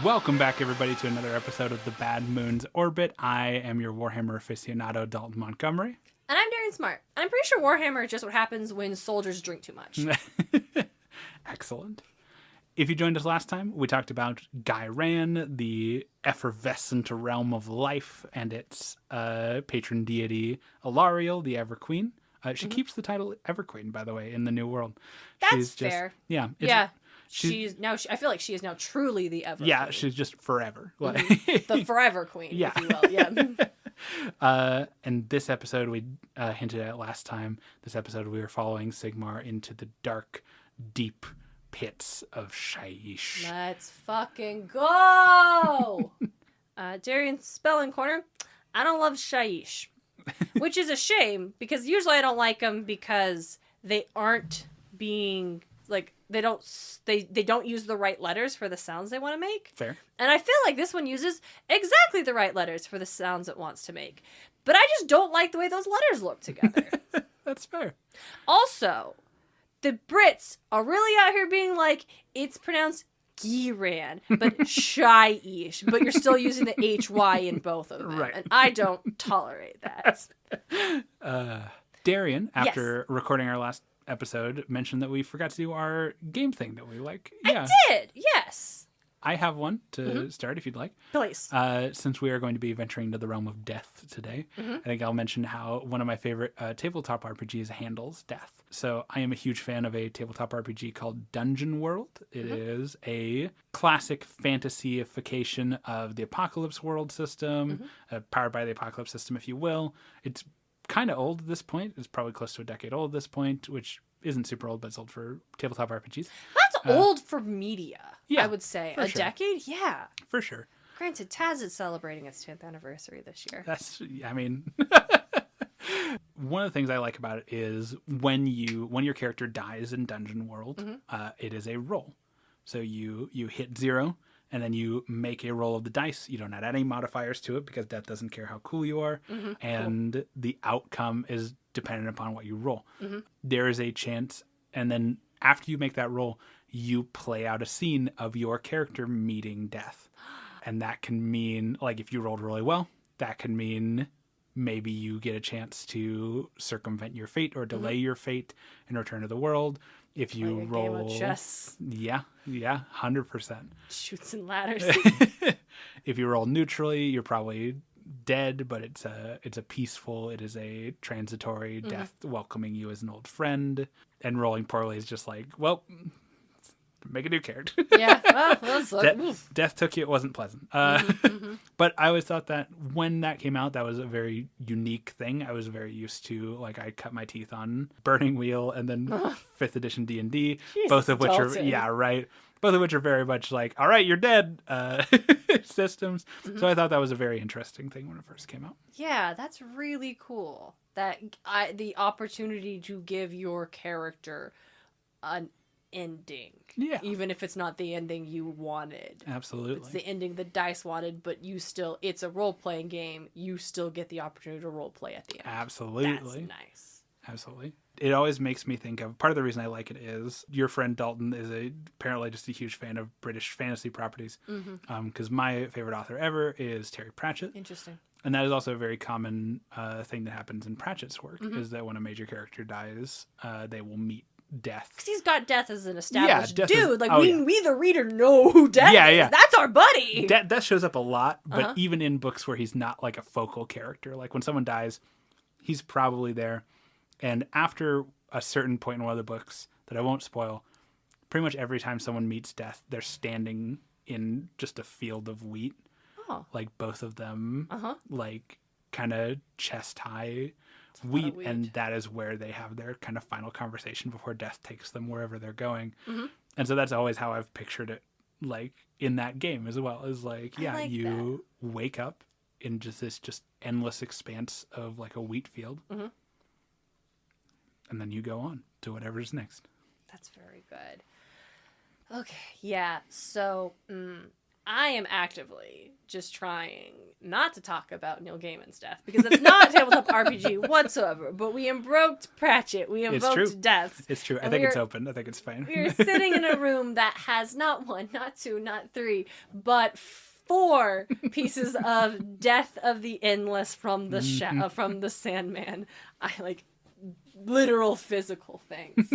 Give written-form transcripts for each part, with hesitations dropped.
Welcome back, everybody, to another episode of the Bad Moon's Orbit. I am your Warhammer aficionado, Dalton Montgomery. And I'm Darian Smart. And I'm pretty sure Warhammer is just what happens when soldiers drink too much. Excellent. If you joined us last time, we talked about Gairan, the effervescent realm of life, and its patron deity, Alariel, the Ever-Queen. She keeps the title Ever-Queen, by the way, in the New World. That's fair. Yeah. She's now. I feel like she is now truly the Ever. Yeah, Queen. she's just forever. Like, the Forever Queen, yeah. if you will. Yeah. And this episode we hinted at last time. This episode we were following Sigmar into the dark, deep pits of Shyish. Let's fucking go. Darian Spelling Corner. I don't love Shyish, which is a shame because usually I don't like them because they aren't being like. They don't use the right letters for the sounds they want to make. Fair. And I feel like this one uses exactly the right letters for the sounds it wants to make. But I just don't like the way those letters look together. That's fair. Also, the Brits are really out here being like, it's pronounced Giran, but Shyish, but you're still using the HY in both of them. Right. And I don't tolerate that. Darian, after recording our last episode, mentioned that we forgot to do our game thing that we like. Yeah. I did, yes. I have one to start if you'd like. Please. Since we are going to be venturing into the realm of death today, I think I'll mention how one of my favorite tabletop RPGs handles death. So I am a huge fan of a tabletop RPG called Dungeon World. It is a classic fantasyification of the Apocalypse World system, powered by the Apocalypse system, if you will. It's kind of old at this point. It's probably close to a decade old at this point, which isn't super old, but it's old for tabletop RPGs. That's old for media, yeah, I would say. a decade? Yeah. For sure. Granted, Taz is celebrating its 10th anniversary this year. One of the things I like about it is when your character dies in Dungeon World, it is a roll. So you hit 0, and then you make a roll of the dice. You don't add any modifiers to it because death doesn't care how cool you are. And the outcome is dependent upon what you roll. There is a chance, and then after you make that roll, you play out a scene of your character meeting death. And that can mean, like, if you rolled really well, that can mean maybe you get a chance to circumvent your fate or delay your fate and return to the world. If you roll, game of chess. Yeah, 100%. Chutes and ladders. If you roll neutrally, you're probably dead, but it's a peaceful, it is a transitory death welcoming you as an old friend. And rolling poorly is just like, well, make a new character. Yeah, well, that's death took you. It wasn't pleasant. But I always thought that when that came out, that was a very unique thing. I was very used to, like, I cut my teeth on Burning Wheel and then 5th edition D&D, both of which are, both of which are very much like, all right, you're dead systems. So I thought that was a very interesting thing when it first came out. Yeah, that's really cool. That the opportunity to give your character an ending. Yeah. Even if it's not the ending you wanted. Absolutely. It's the ending the dice wanted, but it's a role-playing game. You still get the opportunity to role-play at the end. Absolutely. That's nice. Absolutely. It always makes me think of, part of the reason I like it is your friend Dalton is apparently just a huge fan of British fantasy properties. Because my favorite author ever is Terry Pratchett. Interesting. And that is also a very common thing that happens in Pratchett's work, is that when a major character dies, they will meet death. Because he's got death as an established dude. We the reader know who death is. That's our buddy. Death shows up a lot, but even in books where he's not like a focal character. Like when someone dies, he's probably there. And after a certain point in one of the books that I won't spoil, pretty much every time someone meets death, they're standing in just a field of wheat. Oh. Like both of them, like kind of chest high wheat, and that is where they have their kind of final conversation before death takes them wherever they're going. And so that's always how I've pictured it, like in that game as well, is like, you wake up in just this endless expanse of like a wheat field, and then you go on to whatever's next. That's very good. Okay, yeah, so I am actively just trying not to talk about Neil Gaiman's death, because it's not tabletop RPG whatsoever, but we invoked Pratchett, we invoked deaths. It's true. I think it's open. I think it's fine. We are sitting in a room that has not 1, not 2, not 3, but 4 pieces of Death of the Endless from the from the Sandman. I like literal physical things.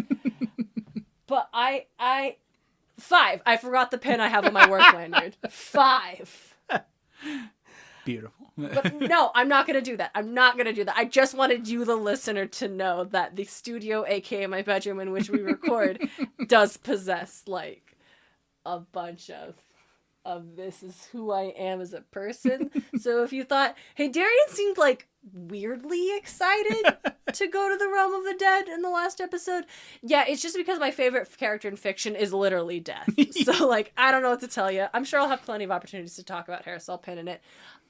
But I 5. I forgot the pen I have on my work lanyard. 5. Beautiful. But no, I'm not going to do that. I'm not going to do that. I just wanted you, the listener, to know that the studio, aka my bedroom in which we record, does possess, like, a bunch of this is who I am as a person. So if you thought, hey, Darian seemed, like, weirdly excited to go to the realm of the dead in the last episode, yeah, it's just because my favorite character in fiction is literally death. So, like, I don't know what to tell you. I'm sure I'll have plenty of opportunities to talk about Harris. I'll pin in it.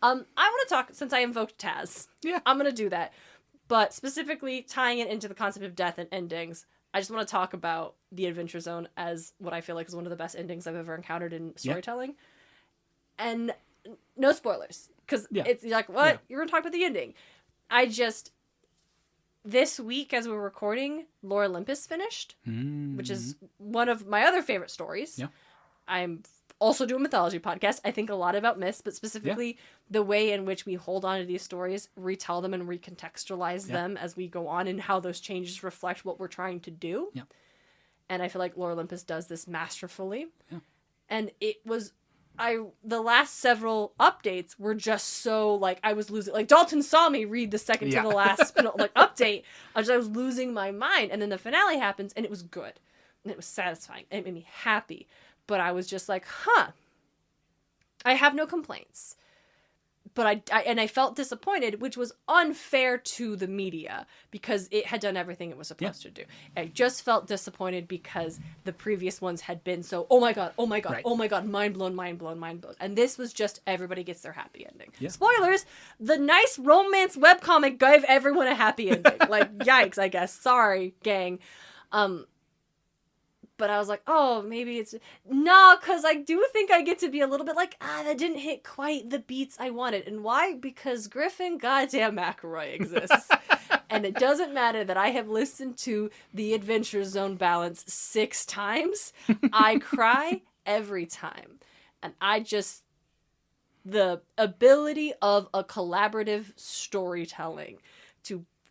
I want to talk, since I invoked Taz. Yeah. I'm going to do that. But specifically tying it into the concept of death and endings, I just want to talk about the Adventure Zone as what I feel like is one of the best endings I've ever encountered in storytelling. Yeah. And no spoilers, because it's like, what? Yeah. You're going to talk about the ending. This week, as we're recording, Lore Olympus finished, which is one of my other favorite stories. Yeah. I'm also do a mythology podcast. I think a lot about myths, but specifically the way in which we hold on to these stories, retell them, and recontextualize them as we go on, and how those changes reflect what we're trying to do. Yeah. And I feel like Lore Olympus does this masterfully. Yeah. And it was... the last several updates were just so, like, I was losing... Like, Dalton saw me read the second to the last, like, update. I was losing my mind. And then the finale happens, and it was good. And it was satisfying. And it made me happy. But I was just like, I have no complaints. But I felt disappointed, which was unfair to the media, because it had done everything it was supposed to do. I just felt disappointed because the previous ones had been so, oh my god, right. Oh my god, mind blown. And this was just everybody gets their happy ending. Yeah. Spoilers, the nice romance webcomic gave everyone a happy ending. Like, yikes, I guess. Sorry, gang. But I was like, oh, maybe it's... No, because I do think I get to be a little bit like, that didn't hit quite the beats I wanted. And why? Because Griffin goddamn McElroy exists. And it doesn't matter that I have listened to the Adventure Zone balance 6 times. I cry every time. And I just... The ability of a collaborative storytelling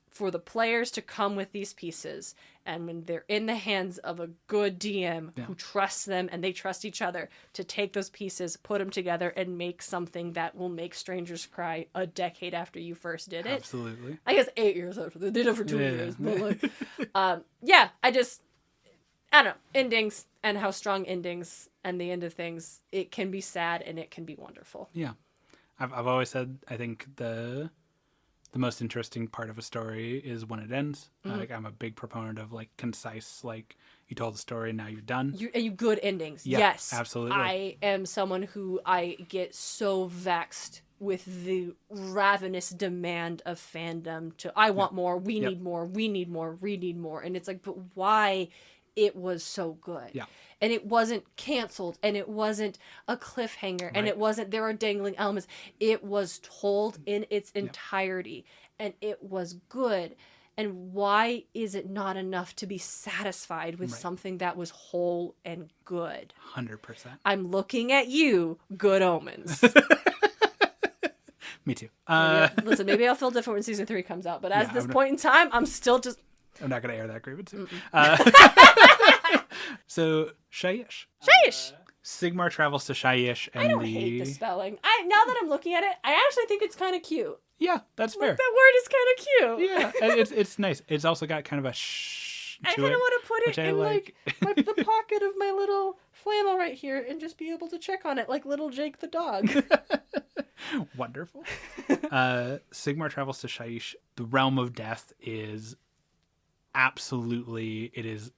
for the players to come with these pieces, and when they're in the hands of a good DM who trusts them and they trust each other to take those pieces, put them together, and make something that will make strangers cry a decade after you first did it. Absolutely. I guess 8 years after they did it for 2 years. But like, I don't know, endings and how strong endings and the end of things, it can be sad and it can be wonderful. Yeah. I've always said, I think the most interesting part of a story is when it ends. Like, I'm a big proponent of, like, concise, like, you told the story, now you're done. You good endings. Yeah, yes. Absolutely. I am someone who I get so vexed with the ravenous demand of fandom to, I want more, we need more, we need more, we need more. And it's like, but why? It was so good. Yeah. And it wasn't canceled, and it wasn't a cliffhanger, and it wasn't, there are dangling elements. It was told in its entirety, and it was good. And why is it not enough to be satisfied with something that was whole and good? 100%. I'm looking at you, Good Omens. Me too. Listen, maybe I'll feel different when season 3 comes out, but at this point in time, I'm still just... I'm not going to air that grievance. So, Shyish. Sigmar travels to Shyish, and I don't hate the spelling. Now that I'm looking at it, I actually think it's kind of cute. Yeah, that's fair. That word is kind of cute. Yeah, it's nice. It's also got kind of a shh to I kind of want to put it in like the pocket of my little flannel right here and just be able to check on it like little Jake the dog. Wonderful. Sigmar travels to Shyish. The realm of death is absolutely, it is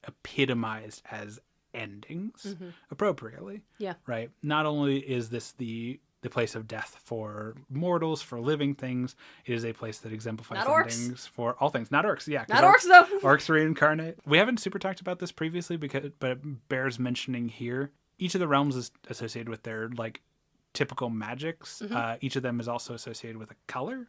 epitomized as endings appropriately. Yeah. Right? Not only is this the place of death for mortals, for living things, it is a place that exemplifies endings for all things. Not orcs, yeah. Not orcs, though. Orcs reincarnate. We haven't super talked about this previously, but it bears mentioning here. each of the realms is associated with their like typical magics. Each of them is also associated with a color,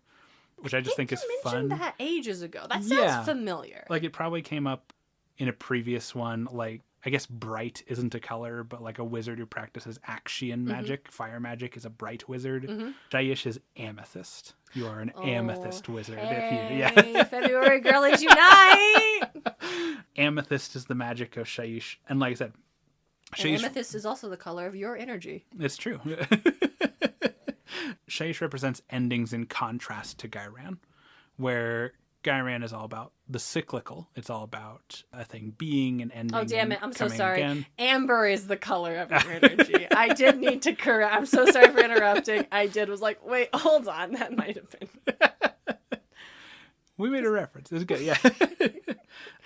which I just think is you fun. mentioned that ages ago. That sounds familiar. Like it probably came up in a previous one. Like I guess bright isn't a color, but like a wizard who practices Axian magic, fire magic, is a bright wizard. Shyish is amethyst. You are an amethyst wizard. Hey, February girlies unite! Amethyst is the magic of Shyish, and like I said, and amethyst is also the color of your energy. It's true. Shyish represents endings in contrast to Gairan, where Gairan is all about the cyclical. It's all about a thing being and ending. Oh, damn it. I'm so sorry. Again. Amber is the color of your energy. I did need to correct. I'm so sorry for interrupting. Was like, wait, hold on. That might have been. We made a reference. It was good, yeah.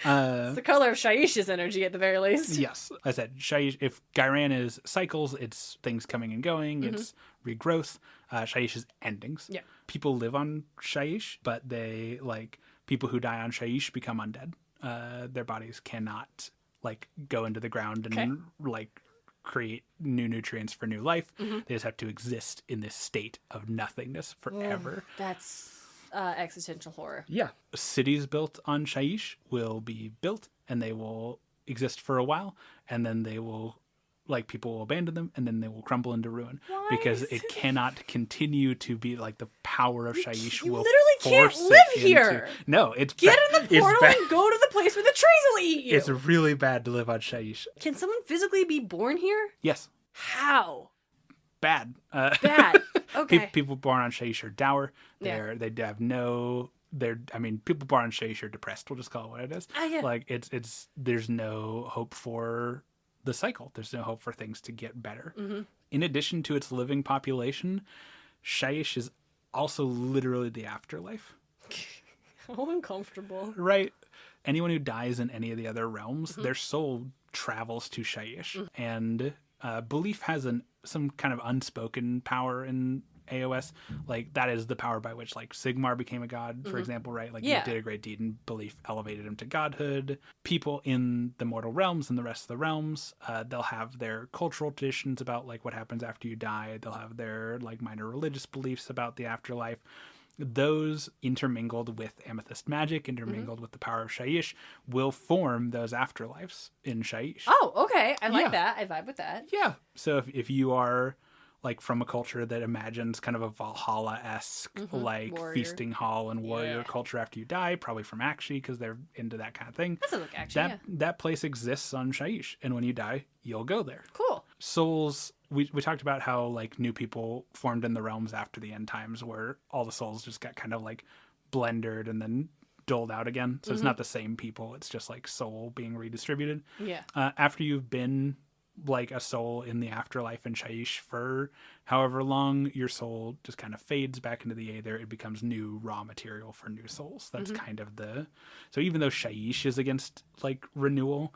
It's the color of Shayish's energy at the very least. Yes. I said, Shyish, if Gairan is cycles, it's things coming and going. It's regrowth. Shyish is endings. Yeah. People live on Shyish, but they, like, people who die on Shyish become undead. Their bodies cannot, like, go into the ground and, like, create new nutrients for new life. They just have to exist in this state of nothingness forever. That's existential horror. Yeah. Cities built on Shyish will be built, and they will exist for a while, and then they will, like, people will abandon them, and then they will crumble into ruin. Why? Because it cannot continue to be, like, the power of Shyish will literally force can't live it here. No, it's Get bad. in the portal and go to the place where the trees will eat you. It's really bad to live on Shyish. Can someone physically be born here? Yes. How? Bad. Bad. Okay. People born on Shyish are dour. They have no... people born on Shyish are depressed. We'll just call it what it is. Yeah. Like, there's no hope for the cycle. There's no hope for things to get better. In addition to its living population, Shyish is also literally the afterlife. How uncomfortable. Right? Anyone who dies in any of the other realms, their soul travels to Shyish. And belief has some kind of unspoken power in AOS. Like, that is the power by which, like, Sigmar became a god, for example, right? Like, he did a great deed and belief elevated him to godhood. People in the mortal realms and the rest of the realms, they'll have their cultural traditions about, like, what happens after you die. They'll have their, like, minor religious beliefs about the afterlife. Those intermingled with amethyst magic, intermingled with the power of Shyish, will form those afterlives in Shyish. Oh, okay. I like that. I vibe with that. Yeah. So if you are, like, from a culture that imagines kind of a Valhalla-esque, like, warrior. feasting hall and warrior culture after you die, probably from Akshi, because they're into that kind of thing. That sounds like Akshi, That place exists on Shyish, and when you die, you'll go there. Cool. Souls, we talked about how, like, new people formed in the realms after the end times, where all the souls just got kind of, like, blendered and then doled out again. So it's not the same people. It's just, like, soul being redistributed. Yeah. After you've been, like, a soul in the afterlife in Shyish for however long, your soul just kind of fades back into the aether. It becomes new raw material for new souls. That's kind of so even though Shyish is against, like, renewal,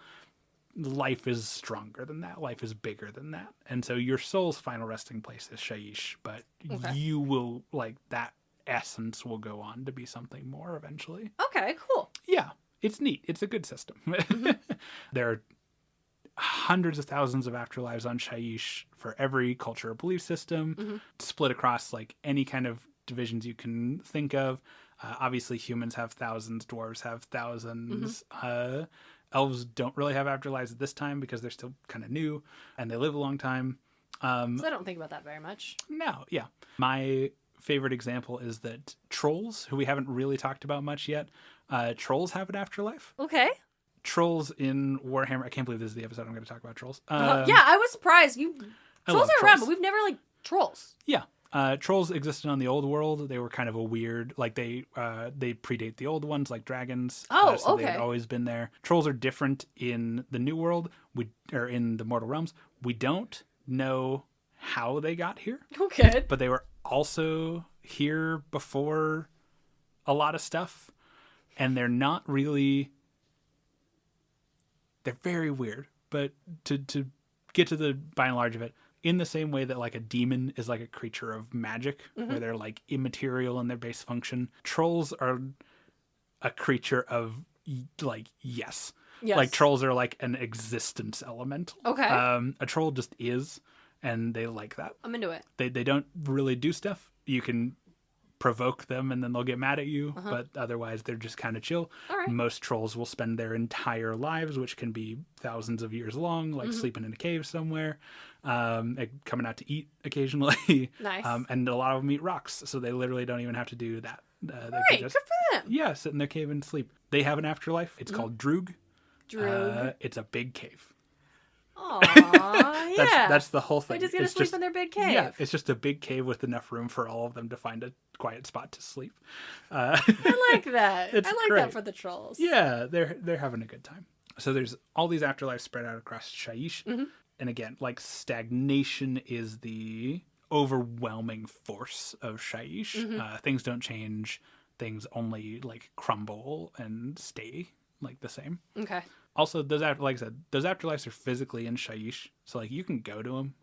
life is stronger than that. Life is bigger than that. And so your soul's final resting place is Shyish, but you will, like, that essence will go on to be something more eventually. Okay, cool. Yeah, it's neat. It's a good system. There are hundreds of thousands of afterlives on Shyish for every culture or belief system, split across, like, any kind of divisions you can think of. Obviously, humans have thousands, dwarves have thousands. Elves don't really have afterlives at this time because they're still kind of new and they live a long time. So I don't think about that very much. No, yeah. My favorite example is that trolls, who we haven't really talked about much yet, trolls have an afterlife. Okay. Trolls in Warhammer. I can't believe this is the episode I'm going to talk about trolls. Yeah, I was surprised. Trolls are around, but we've never, like, trolls. Yeah. Trolls existed on the old world. They were kind of a weird, like, they predate the old ones, like dragons. Oh, so okay. They've always been there. Trolls are different in the new world, or in the mortal realms. We don't know how they got here. Okay. But they were also here before a lot of stuff. And they're not really... They're very weird. But to get to the by and large of it, in the same way that, like, a demon is like a creature of magic, where they're, like, immaterial in their base function, trolls are a creature of, like, yes. Yes. Like trolls are like an existence elemental. Okay. A troll just is, and they like that. I'm into it. They don't really do stuff. You can provoke them and then they'll get mad at you, but otherwise they're just kind of chill. All right. Most trolls will spend their entire lives, which can be thousands of years long, like sleeping in a cave somewhere, coming out to eat occasionally. Nice. And a lot of them eat rocks, so they literally don't even have to do that. All right, good for them. Yeah, sit in their cave and sleep. They have an afterlife. It's called Droog. Droog. It's a big cave. Aw, yeah. That's the whole thing. They just get to sleep in their big cave. Yeah, it's just a big cave with enough room for all of them to find a quiet spot to sleep. I like that. I like great. that for the trolls. Yeah, they're having a good time. So there's all these afterlives spread out across Shyish. And again, like stagnation is the overwhelming force of Shyish. Things don't change. Things only like crumble and stay like the same. Okay. Also, like I said, those afterlives are physically in Shyish, so like you can go to them.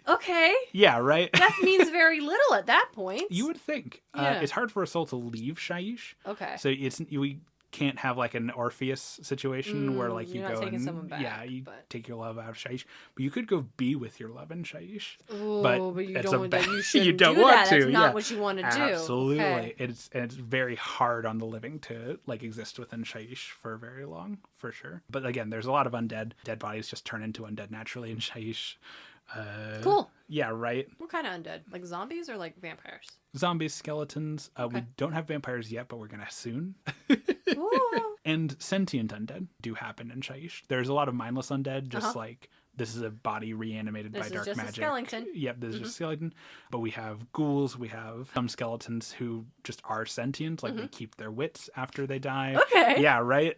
Okay. Yeah, right. That means very little at that point. You would think. Yeah. It's hard for a soul to leave Shyish. Okay. So we can't have like an Orpheus situation where like you you're go not taking and someone back, take your love out of Shyish, but you could go be with your love in Shyish. Ooh, but you it's don't. You shouldn't you don't do want that. to. That's not what you want to do. Absolutely. Okay. It's very hard on the living to like exist within Shyish for very long, for sure. But again, there's a lot of undead. Dead bodies just turn into undead naturally in Shyish. Cool. Yeah, right. What kind of undead? Like zombies or like vampires? Zombies, skeletons. We don't have vampires yet, but we're gonna soon. Ooh. And sentient undead do happen in Shyish. There's a lot of mindless undead, just like this is a body reanimated by dark just magic. A skeleton. Yep, this is just a skeleton. But we have ghouls, we have some skeletons who just are sentient, like they keep their wits after they die. Okay. Yeah, right?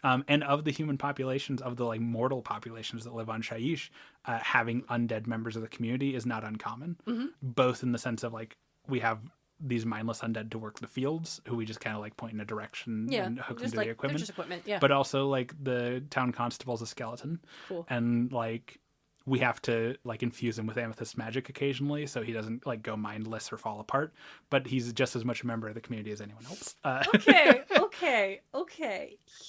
And of the human populations, of the like mortal populations that live on Shyish, having undead members of the community is not uncommon. Both in the sense of like we have these mindless undead to work the fields who we just kind of like point in a direction and hook them to the equipment. They're just equipment, yeah. But also like the town constable's a skeleton. Cool. And like we have to like infuse him with amethyst magic occasionally so he doesn't like go mindless or fall apart. But he's just as much a member of the community as anyone else. Okay.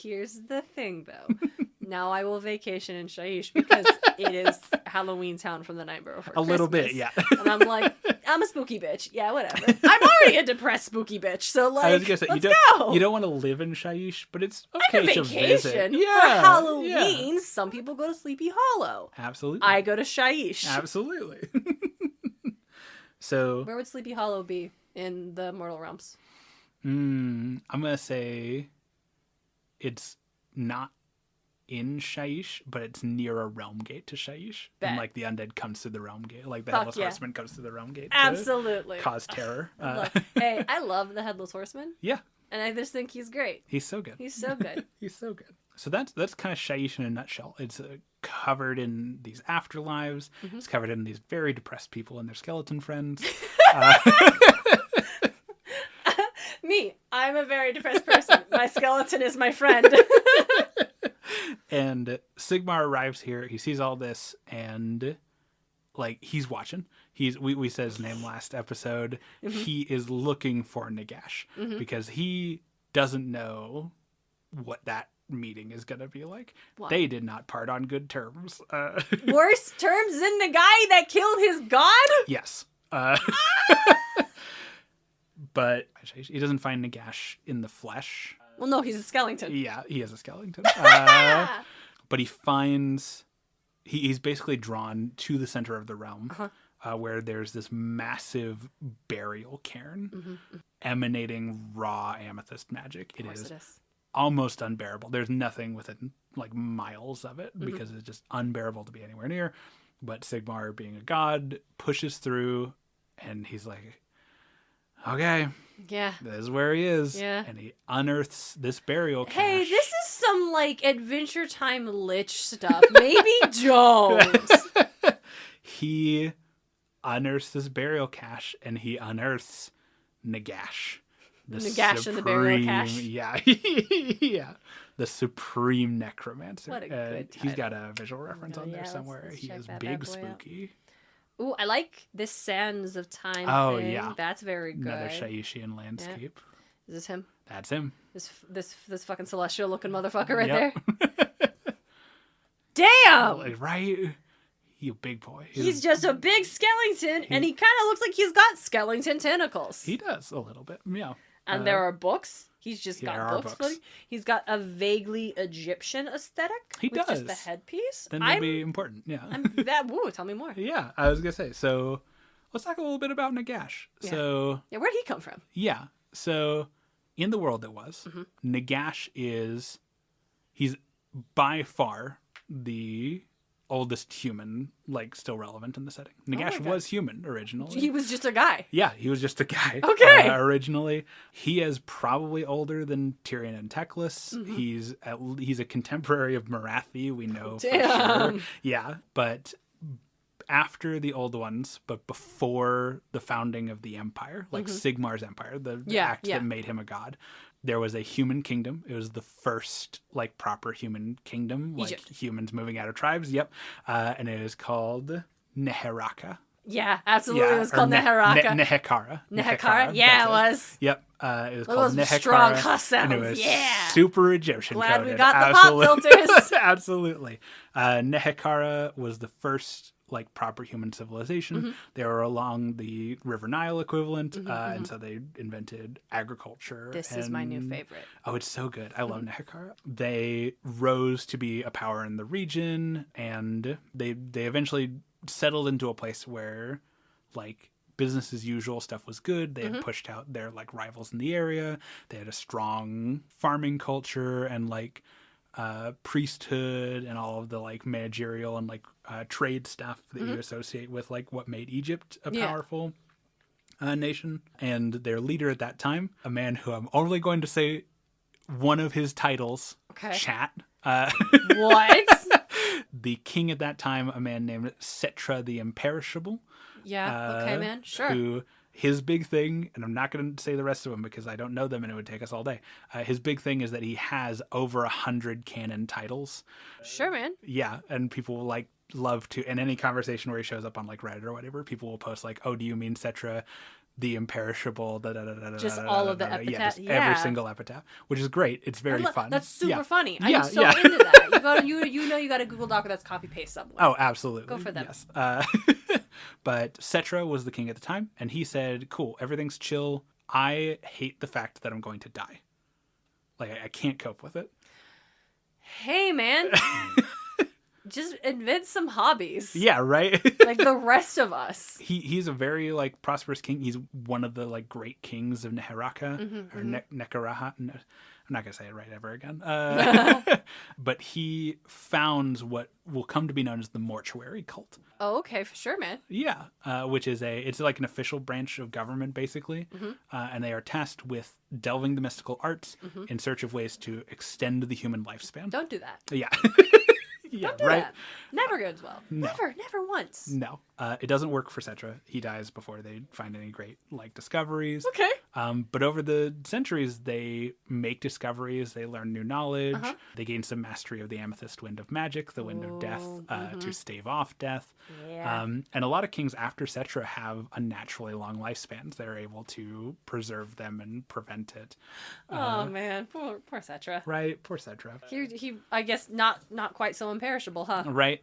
Here's the thing though. Now I will vacation in Shyish because it is Halloween town from the night before Christmas. A little bit, yeah. And I'm like, I'm a spooky bitch. Yeah, whatever. I'm already a depressed spooky bitch. So like, I was gonna say, let's you don't want to live in Shyish, but it's okay I to vacation visit. for Halloween. Yeah. Some people go to Sleepy Hollow. Absolutely. I go to Shyish. Absolutely. So where would Sleepy Hollow be in the mortal realms? I'm gonna say it's not in Shyish, but it's near a realm gate to Shyish. And like the undead comes through the realm gate. Like the Headless Horseman comes through the realm gate. Absolutely. To cause terror. Hey, I love the Headless Horseman. Yeah. And I just think he's great. He's so good. He's so good. He's so good. So that's kind of Shyish in a nutshell. It's covered in these afterlives. It's covered in these very depressed people and their skeleton friends. Me, I'm a very depressed person. My skeleton is my friend. And Sigmar arrives here. He sees all this, and like he's watching. We said his name last episode. He is looking for Nagash because he doesn't know what that meeting is going to be like. What? They did not part on good terms. Worse terms than the guy that killed his god? Yes. But he doesn't find Nagash in the flesh. Well, no, he's a skeleton. Yeah, he is a skeleton. But he finds... He's basically drawn to the center of the realm where there's this massive burial cairn emanating raw amethyst magic. It is almost unbearable. There's nothing within like miles of it because it's just unbearable to be anywhere near. But Sigmar, being a god, pushes through and he's like, okay, yeah, this is where he is. Yeah. And he unearths this burial cache. Hey, this is some like Adventure Time lich stuff. Maybe don't. He unearths this burial cache and he unearths Nagash. Nagash in the burial cache. Yeah. Yeah. The supreme necromancer. What a good title. He's got a visual reference on there somewhere. Let's he is big spooky. Ooh, I like this Sands of Time thing. Yeah. That's very good. Another Shyish-ian landscape. Yeah. Is this him? That's him. This fucking celestial looking motherfucker right Yep. there. Damn! Right? He a big boy. He's just a big skeleton, and he kind of looks like he's got skeleton tentacles. He does a little bit. Yeah. And there are books. He's just got there are books. books. He's got a vaguely Egyptian aesthetic. He with does. Just the headpiece. Then that'd be important. Yeah. Woo, tell me more. Yeah, I was gonna say. So let's talk a little bit about Nagash. Yeah. So Yeah, where'd he come from? yeah. So in the world that was, Nagash he's by far the oldest human, like, still relevant in the setting. Nagash was human originally. He was just a guy. Yeah, he was just a guy. Okay. Originally, he is probably older than Tyrion and Teclis. He's a contemporary of Marathi. We know for sure. Yeah, but after the Old Ones, but before the founding of the Empire, like Sigmar's Empire, the act that made him a god, there was a human kingdom. It was the first, like, proper human kingdom, like Egypt. humans moving out of tribes. Yep, and it is called Neheraka. Yeah, absolutely. It was called Neheraka. Nehekara. Nehekara? Yeah, it was. Yep. It was Look called at those Nehekara. strong cuss sounds. And it was Yeah. super Egyptian Glad coded. we got the pop filters. Absolutely. Nehekara was the first, like, proper human civilization. They were along the River Nile equivalent, and so they invented agriculture. This is my new favorite. Oh, it's so good. I love Nehekara. They rose to be a power in the region, and they eventually settled into a place where, like, business as usual stuff was good. They had pushed out their, like, rivals in the area. They had a strong farming culture and, like, priesthood and all of the, like, managerial and, like, trade stuff that you associate with, like, what made Egypt a powerful nation. And their leader at that time, a man who I'm only going to say one of his titles, Chat. What? The king at that time, a man named Setra the Imperishable. Yeah, okay, man. Sure. Who, his big thing, and I'm not going to say the rest of them because I don't know them and it would take us all day. His big thing is that he has over 100 canon titles. Sure, man. Yeah, and people will, like, love to, in any conversation where he shows up on, like, Reddit or whatever, people will post, like, oh, do you mean Setra the Imperishable? Just all of the epithets. Yeah, every single epitaph, which is great. It's very fun. That's super funny. Yeah, I'm so into that. You got a Google Doc that's copy paste somewhere. Oh, absolutely. Go for them. Yes. But Setra was the king at the time, and he said, cool, everything's chill. I hate the fact that I'm going to die. Like, I can't cope with it. Hey, man. Just invent some hobbies. Yeah, right? Like the rest of us. He's a very, like, prosperous king. He's one of the, like, great kings of Neheraka, or Nekaraha. I'm not going to say it right ever again. But he founds what will come to be known as the mortuary cult. Oh, okay, for sure, man. Yeah, which is it's like an official branch of government, basically. And they are tasked with delving the mystical arts in search of ways to extend the human lifespan. Don't do that. Yeah. Yeah, Don't do that. Never goes well. No. Never once. No. It doesn't work for Setra. He dies before they find any great, like, discoveries. Okay. But over the centuries, they make discoveries. They learn new knowledge. They gain some mastery of the amethyst wind of magic, the wind of death, to stave off death. Yeah. And a lot of kings after Setra have unnaturally long lifespans. They're able to preserve them and prevent it. Oh, man. Poor Setra. Right? Poor Setra. He I guess, not quite so imperishable, huh? Right.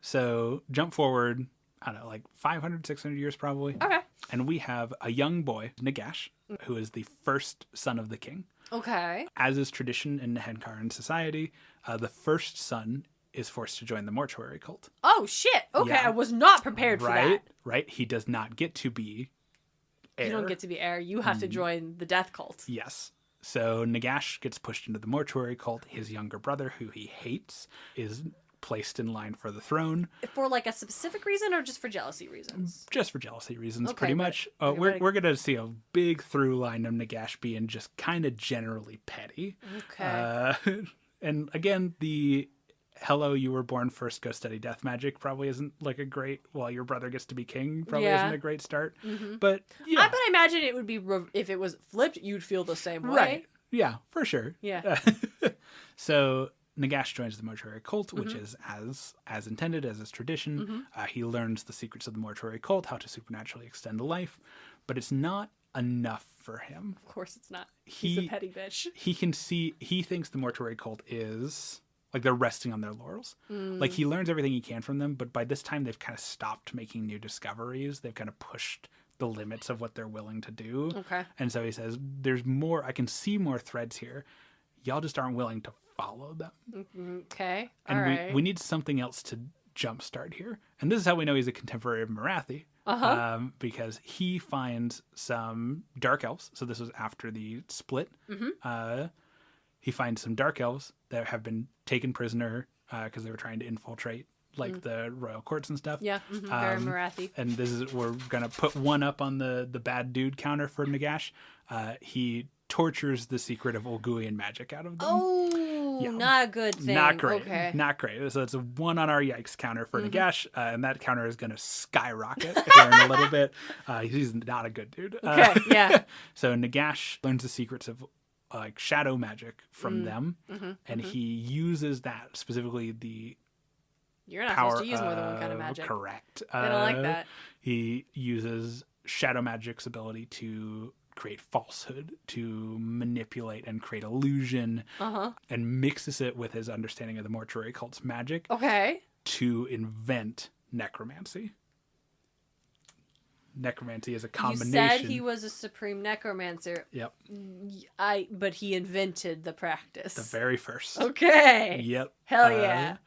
So jump forward, I don't know, like 500, 600 years probably. Okay. And we have a young boy, Nagash, who is the first son of the king. Okay. As is tradition in Nehenkaran society, the first son is forced to join the mortuary cult. Oh, shit. Okay, Yeah. I was not prepared for that. Right? He does not get to be heir. You don't get to be heir. You have to join the death cult. Yes. So Nagash gets pushed into the mortuary cult. His younger brother, who he hates, is placed in line for the throne. For, like, a specific reason or just for jealousy reasons? Just for jealousy reasons, Okay, pretty but- much. okay, We're going to see a big through line of Nagash being just kind of generally petty. Okay. And again, the hello, you were born first, go study death magic probably isn't, like, a great, well, your brother gets to be king probably Yeah. isn't a great start. But yeah. But I imagine it would be, if it was flipped, you'd feel the same way. Right. Yeah, for sure. Yeah. So Nagash joins the mortuary cult, which is as intended, as is tradition. He learns the secrets of the mortuary cult, how to supernaturally extend life, but it's not enough for him. Of course it's not. He's a petty bitch. He thinks the mortuary cult is like they're resting on their laurels. Like he learns everything he can from them, but by this time they've kind of stopped making new discoveries. They've kind of pushed the limits of what they're willing to do. Okay. And so he says, there's more, I can see more threads here. Y'all just aren't willing to follow them. Okay. And we need something else to jumpstart here. And this is how we know he's a contemporary of Marathi. Because he finds some dark elves. So this was after the split. He finds some dark elves that have been taken prisoner because they were trying to infiltrate like the royal courts and stuff. Yeah, very Marathi. And this is, we're going to put one up on the bad dude counter for Nagash. He tortures the secret of Olguian magic out of them. Oh, yeah. Not a good thing. Not great. Okay. Not great. So it's a 1 on our yikes counter for Nagash, and that counter is going to skyrocket here in a little bit. He's not a good dude. Okay, yeah. So Nagash learns the secrets of like shadow magic from them, and he uses that, specifically the You're not power supposed to use more than one kind of magic. Correct. I don't like that. He uses shadow magic's ability to create falsehood, to manipulate and create illusion, and mixes it with his understanding of the mortuary cult's magic to invent necromancy. Necromancy is a combination. You said he was a supreme necromancer. Yep. But he invented the practice. The very first. Okay. Yep. Hell yeah.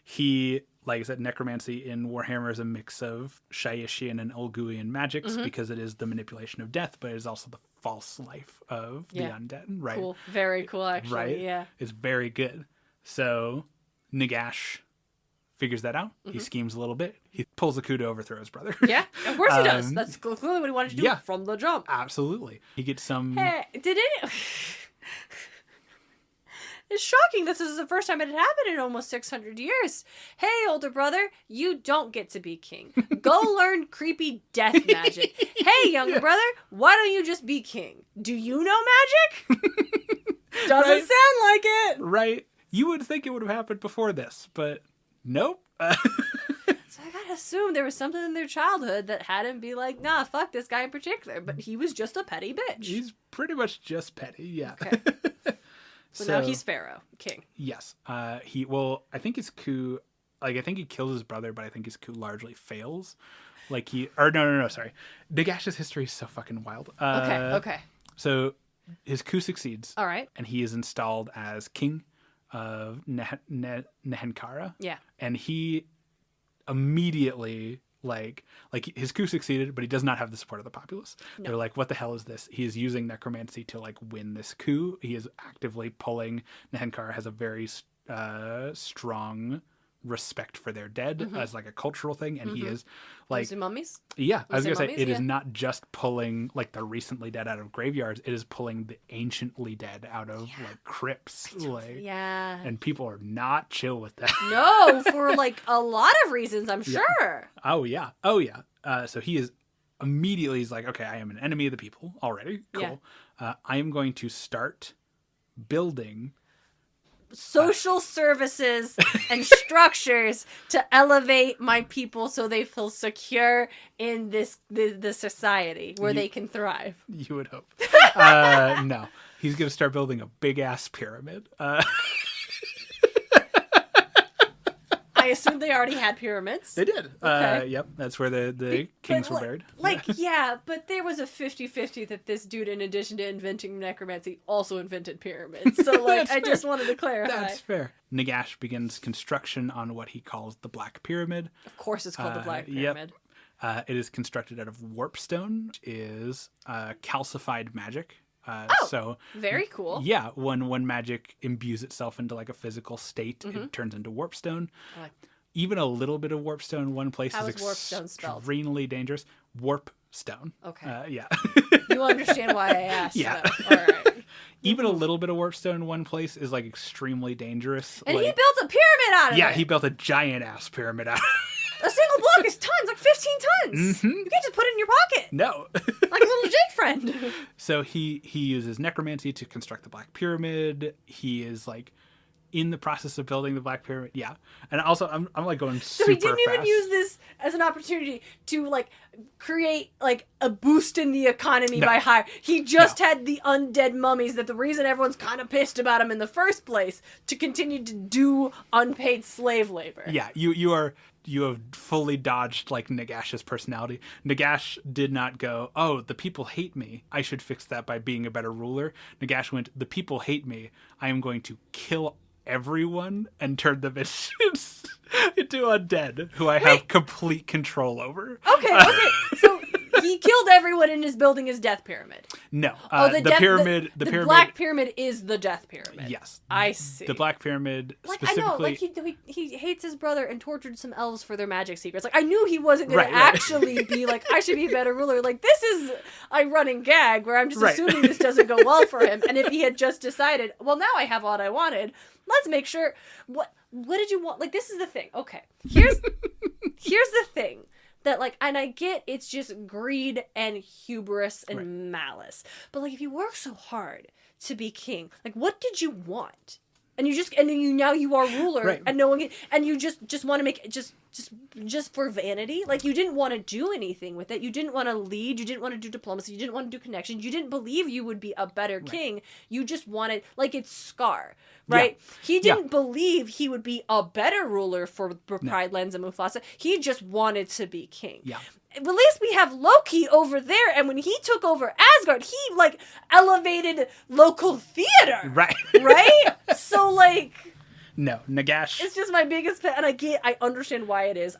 He, like I said, necromancy in Warhammer is a mix of Shyish and Olguian magics because it is the manipulation of death, but it is also the false life of the undead. Right. Cool. Very cool, actually. Right. Yeah. It's very good. So Nagash figures that out. He schemes a little bit. He pulls a coup to overthrow his brother. Yeah, of course he does. That's clearly what he wanted to do from the jump. Absolutely. He gets some... Hey, did it... It's shocking. This is the first time it had happened in almost 600 years. Hey, older brother, you don't get to be king. Go learn creepy death magic. Hey, younger brother, why don't you just be king? Do you know magic? Doesn't sound like it. Right. You would think it would have happened before this, but nope. So I gotta assume there was something in their childhood that had him be like, nah, fuck this guy in particular. But he was just a petty bitch. He's pretty much just petty, yeah. Okay. So now he's Pharaoh, king. Yes. I think his coup, like, I think he kills his brother, but I think his coup largely fails. Like sorry. Nagash's history is so fucking wild. Okay. So his coup succeeds. All right. And he is installed as king of Nehenkara. Yeah. And he immediately, like his coup succeeded, but he does not have the support of the populace. No. They're like, what the hell is this? He is using necromancy to like win this coup. He is actively pulling. Nehenkara has a very strong respect for their dead as like a cultural thing, and he is like mummies. Yeah, I was gonna say it is not just pulling like the recently dead out of graveyards. It is pulling the anciently dead out of like crypts. And people are not chill with that. No, for like a lot of reasons, I'm sure. Oh yeah. So he is immediately, he's like, okay, I am an enemy of the people already. Cool. I am going to start building social services and structures to elevate my people so they feel secure in the society where they can thrive. You would hope. No, he's going to start building a big ass pyramid. I assume they already had pyramids. They did. Okay. Yep, that's where the kings were buried. But there was a 50-50 that this dude, in addition to inventing necromancy, also invented pyramids. So, I just wanted to clarify. That's fair. Nagash begins construction on what he calls the Black Pyramid. Of course it's called the Black Pyramid. Yep. It is constructed out of warpstone, which is calcified magic. So very cool. Yeah, when magic imbues itself into like a physical state, it turns into warpstone. Even a little bit of warpstone in one place is extremely dangerous. Warpstone. Okay. Yeah. You understand why I asked. Yeah. All right. Even a little bit of warpstone in one place is like extremely dangerous. And he built a pyramid out of it. Yeah, he built a giant ass pyramid out of it. A single block is tons, like 15 tons. You can't just put it in your pocket. No. Like a little Jake friend. So he uses necromancy to construct the Black Pyramid. He is like in the process of building the Black Pyramid. Yeah. And also, I'm like going So super he didn't even fast. use this as an opportunity to like create like a boost in the economy No. by hire. He just had the undead mummies that the reason everyone's kind of pissed about him in the first place to continue to do unpaid slave labor. Yeah, you have fully dodged like Nagash's personality. Nagash did not go, oh, the people hate me, I should fix that by being a better ruler. Nagash went, the people hate me, I am going to kill everyone and turn them into undead who I have complete control over. Okay. So he killed everyone and is building his death pyramid. No, The pyramid. Black Pyramid is the death pyramid. Yes, I see. The Black Pyramid Like specifically. I know, like he hates his brother and tortured some elves for their magic secrets. Like I knew he wasn't going to actually be like, I should be a better ruler. Like this is a running gag where I'm just assuming this doesn't go well for him. And if he had just decided, well, now I have what I wanted, let's make sure. What did you want? Like this is the thing. Okay, here's the thing. That like, and I get it's just greed and hubris and malice. But like, if you work so hard to be king, like, what did you want? And now you are ruler, and no one can, and you just want to make it just for vanity. Like you didn't want to do anything with it. You didn't want to lead. You didn't want to do diplomacy. You didn't want to do connections. You didn't believe you would be a better king. You just wanted, like it's Scar, right? Yeah. He didn't believe he would be a better ruler for Pride Lands and Mufasa. He just wanted to be king. Yeah. At least we have Loki over there, and when he took over Asgard, he like elevated local theater, Right? So like, no, Nagash. it's just my biggest pet, and I understand why it is.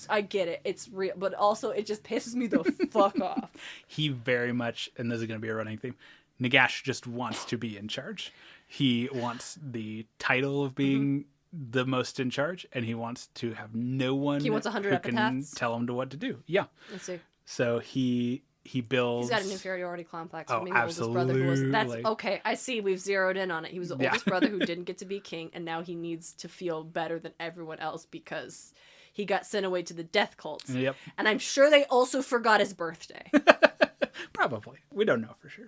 I get it. It's real, but also it just pisses me the fuck off. He very much, and this is going to be a running theme, Nagash just wants to be in charge. He wants the title of being the most in charge, and he wants to have no one He wants 100 who can epitaphs? tell him what to do. Yeah. Let's see. So he builds. He's got an inferiority complex. Oh, being the oldest brother who was. That's absolutely. okay. I see. We've zeroed in on it. He was the oldest brother who didn't get to be king, and now he needs to feel better than everyone else because he got sent away to the death cults. Yep. And I'm sure they also forgot his birthday. Probably. We don't know for sure.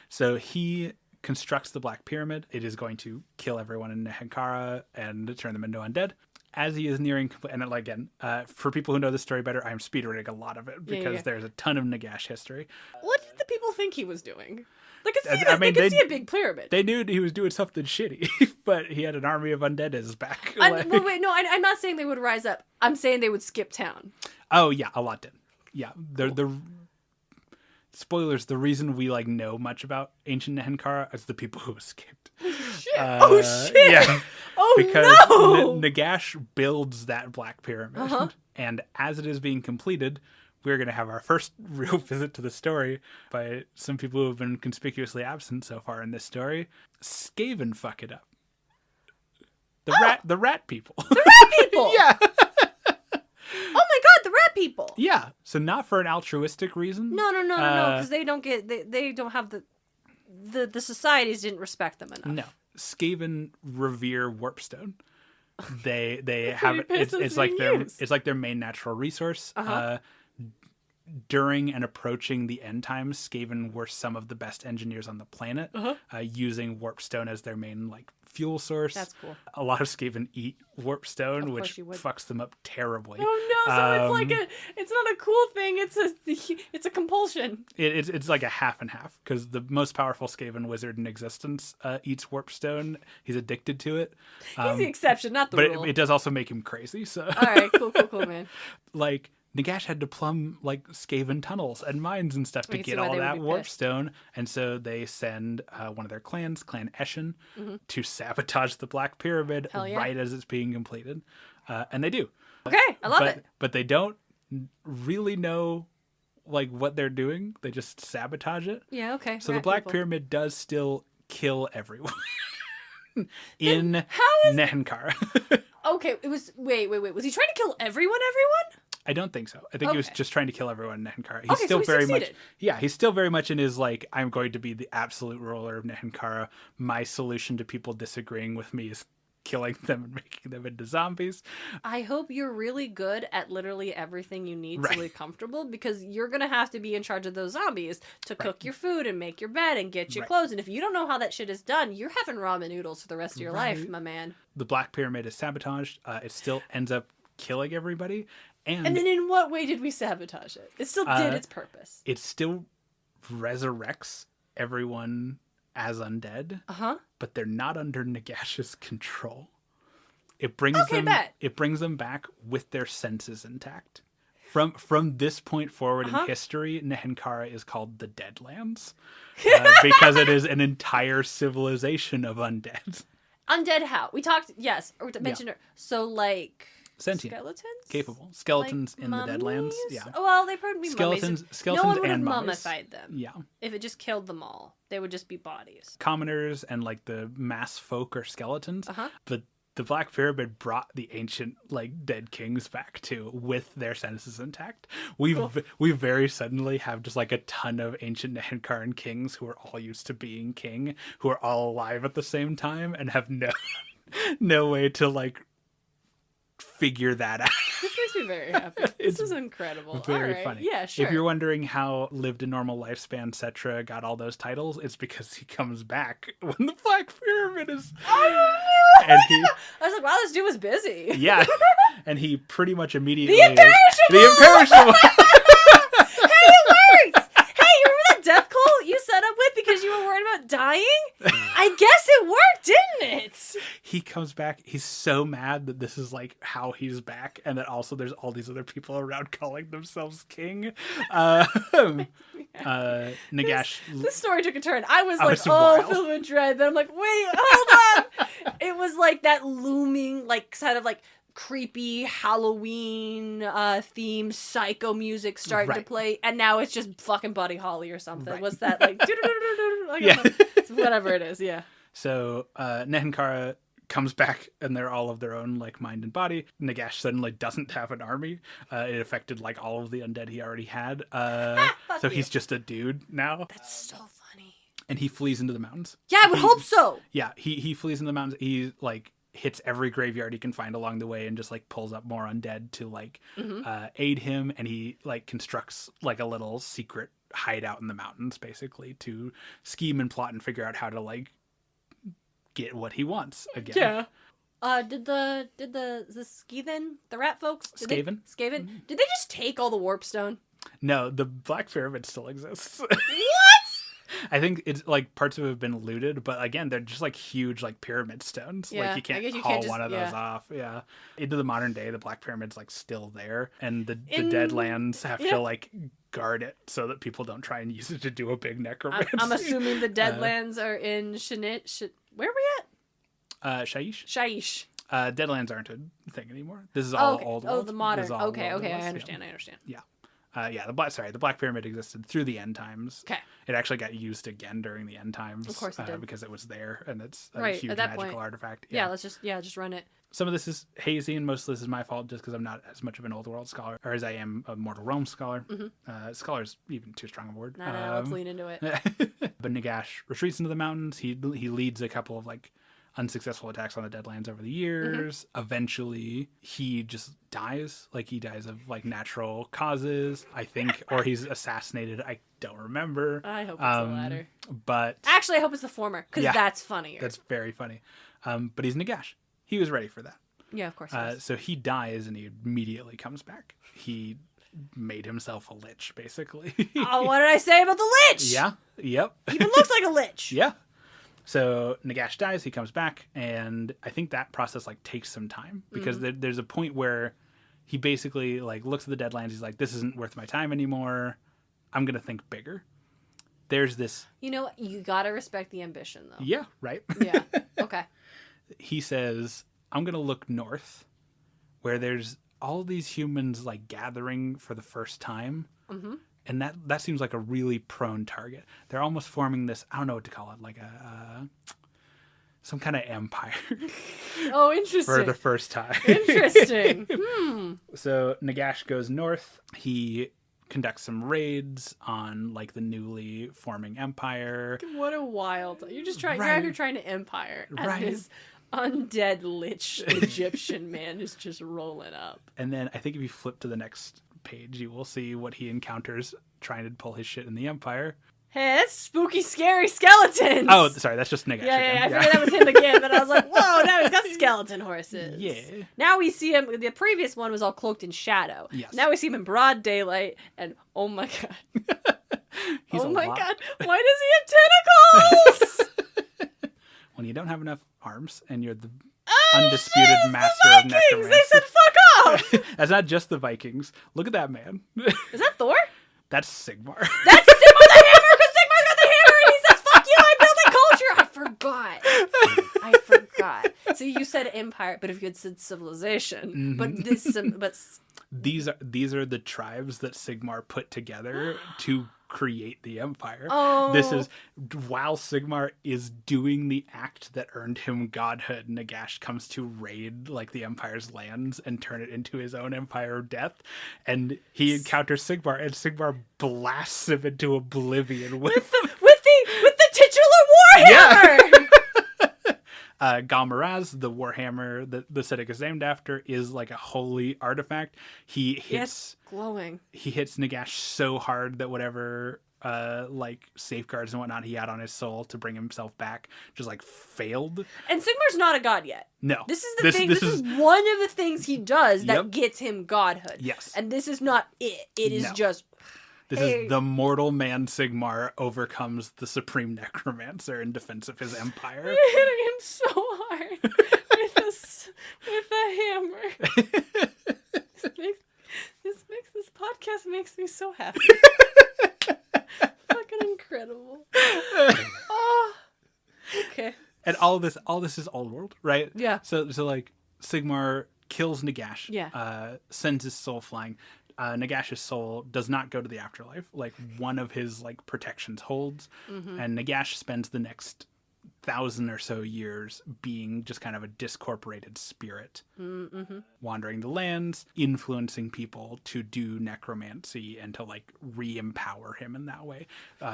So he constructs the Black Pyramid. It is going to kill everyone in Nehenkara and turn them into undead. As he is nearing, and again, for people who know the story better, I'm speedrunning a lot of it because there's a ton of Nagash history. What did the people think he was doing? They could see a big pyramid. They knew he was doing something shitty, but he had an army of undead at his back. I'm not saying they would rise up. I'm saying they would skip town. Oh yeah, a lot did. Yeah, the spoilers. The reason we know much about ancient Nehenkara is the people who escaped. Shit! Yeah. Oh because no! Nagash builds that Black Pyramid, and as it is being completed, we're going to have our first real visit to the story by some people who have been conspicuously absent so far in this story. Skaven fuck it up. The rat people. The rat people. Yeah. Oh my god, the rat people. Yeah. So not for an altruistic reason. No, because they don't have the societies didn't respect them enough. No. Skaven revere warpstone. They have it's like their main natural resource. During and approaching the end times, Skaven were some of the best engineers on the planet, using warpstone as their main fuel source. That's cool. A lot of Skaven eat warpstone, which fucks them up terribly. Oh no! So it's not a cool thing. It's a compulsion. It's like a half and half because the most powerful Skaven wizard in existence eats warpstone. He's addicted to it. He's the exception, not the rule. But it does also make him crazy. So all right, cool, man. Nagash had to plumb Skaven tunnels and mines and stuff to get all that warpstone, and so they send one of their clans, Clan Eshin, to sabotage the Black Pyramid right as it's being completed, and they do. Okay, I love it. But they don't really know what they're doing. They just sabotage it. Yeah, okay. So the Black Pyramid does still kill everyone in Nehenkara. Okay, it was wait. Was he trying to kill everyone? I don't think so. I think he was just trying to kill everyone in Nehenkara. He's Okay, still so he succeeded. he's still very much in his I'm going to be the absolute ruler of Nehenkara. My solution to people disagreeing with me is killing them and making them into zombies. I hope you're really good at literally everything you need Right. to live comfortable, because you're going to have to be in charge of those zombies to cook your food and make your bed and get your clothes. And if you don't know how that shit is done, you're having ramen noodles for the rest of your life, my man. The Black Pyramid is sabotaged. It still ends up killing everybody. And then in what way did we sabotage it? It still did its purpose. It still resurrects everyone as undead, but they're not under Nagash's control. It brings them back with their senses intact. From this point forward in history, Nehenkara is called the Deadlands because it is an entire civilization of undead. Undead how? We talked, or mentioned it. So like sentient, skeletons, capable skeletons like in mummies? the Deadlands. Yeah. Well, they probably be skeletons. mummies. Skeletons no one would have and mummified them. Yeah. If it just killed them all, they would just be bodies. Commoners and like the mass folk are skeletons. But the Black Pyramid brought the ancient like dead kings back too, with their senses intact. We very suddenly have just like a ton of ancient Nehenkaran kings who are all used to being king, who are all alive at the same time and have no way to like figure that out. This makes me very happy. This is incredible. Very funny. Yeah, sure. If you're wondering how lived a normal lifespan Cetra got all those titles, it's because he comes back when the Black Pyramid is. And I was like, wow, this dude was busy. Yeah, and he pretty much immediately the imperishable. Hey, it works. Hey, you remember that death cult you set up with because you were worried about dying? I guess it worked, didn't it? He comes back. He's so mad that this is like how he's back, and that also there's all these other people around calling themselves king. Nagash. This story took a turn. I was like, filled with dread. Then I'm like, wait, hold on. It was like that looming, like kind of like creepy Halloween themed psycho music starting to play, and now it's just fucking Buddy Holly or something. What's that like? Whatever it is, yeah. So Nehenkara comes back, and they're all of their own like mind and body. Nagash suddenly doesn't have an army. It affected like all of the undead he already had. So he's just a dude now. That's so funny. And he flees into the mountains. Yeah, I would hope so. Yeah, he flees in the mountains. He like hits every graveyard he can find along the way and just like pulls up more undead to like aid him. And he like constructs like a little secret hideout in the mountains basically to scheme and plot and figure out how to like get what he wants again. Yeah. Did the Skaven, the rat folks, Skaven? Did they just take all the warpstone? No, the Black Pyramid still exists. What? I think it's like parts of it have been looted, but again, they're just like huge like pyramid stones. Yeah, like you can't haul one of those off. Yeah. Into the modern day, the Black Pyramid's like still there, and the Deadlands have to like guard it so that people don't try and use it to do a big necromancy. I'm assuming the Deadlands are in where are we at? Shyish. Shyish. Deadlands aren't a thing anymore. This is all old world. Oh, the modern. Okay, I understand. Yeah. The Black Pyramid existed through the end times. Okay. It actually got used again during the end times. Of course it did. Because it was there, and it's a huge magical artifact. Yeah, let's just run it. Some of this is hazy, and most of this is my fault just because I'm not as much of an old world scholar, or as I am a Mortal Realms scholar. Scholar's even too strong a word. No, let's lean into it. But Nagash retreats into the mountains. He leads a couple of like unsuccessful attacks on the Deadlands over the years. Eventually he just dies. Like he dies of like natural causes, I think, or he's assassinated. I don't remember. I hope it's the latter. But actually I hope it's the former, because that's funnier. That's very funny. But he's Nagash. He was ready for that. Yeah, of course he was. So he dies and he immediately comes back. He made himself a lich, basically. Oh, what did I say about the lich? Yeah. Yep. Even looks like a lich. Yeah. So Nagash dies, he comes back, and I think that process like takes some time because there's a point where he basically like looks at the Deadlands. He's like, this isn't worth my time anymore. I'm going to think bigger. There's this... You know, you got to respect the ambition, though. Yeah, right? Yeah, okay. He says, I'm going to look north where there's all these humans like gathering for the first time. Mm-hmm. And that seems like a really prone target. They're almost forming this, I don't know what to call it, like some kind of empire. Oh, interesting. For the first time. Interesting. So Nagash goes north. He conducts some raids on like the newly forming empire. What a wild... You're just trying... You're out here trying to empire. And this undead lich Egyptian man is just rolling up. And then I think if you flip to the next page, you will see what he encounters trying to pull his shit in the Empire. Hey, that's spooky, scary skeletons. Oh, sorry, that's just Nagash Yeah, again. I figured that was him again, but I was like, whoa, now he's got skeleton horses. Yeah. Now we see him, the previous one was all cloaked in shadow. Yes. Now we see him in broad daylight, and oh my god. He's oh a my lot. god, why does he have tentacles? When you don't have enough arms and you're the undisputed master the of Vikings! necromancy. They said fuck off! That's not just the Vikings. Look at that man. Is that Thor? That's Sigmar. That's Sigmar the Hammer, because Sigmar's got the hammer and he says, fuck you, I'm building culture. I forgot. So you said empire, but if you had said civilization, but These are the tribes that Sigmar put together to create the Empire. Oh. This is while Sigmar is doing the act that earned him godhood, Nagash comes to raid like the Empire's lands and turn it into his own Empire of Death. And he encounters Sigmar, and Sigmar blasts him into oblivion with the titular warhammer. Galmaraz, the warhammer that the Citic is named after, is like a holy artifact. He hits glowing. He hits Nagash so hard that whatever like safeguards and whatnot he had on his soul to bring himself back just like failed. And Sigmar's not a god yet. No. This is the thing. This is one of the things he does that gets him godhood. Yes. And this is not it. It is just... This is the mortal man Sigmar overcomes the supreme necromancer in defense of his empire. You're hitting him so hard with a hammer. This podcast makes me so happy. Fucking incredible. Oh, okay. And all this is old world, right? Yeah. So like Sigmar kills Nagash. Yeah. Sends his soul flying. Nagash's soul does not go to the afterlife. Like one of his like protections holds, and Nagash spends the next 1,000 or so years being just kind of a discorporated spirit, wandering the lands, influencing people to do necromancy and to like re-empower him in that way,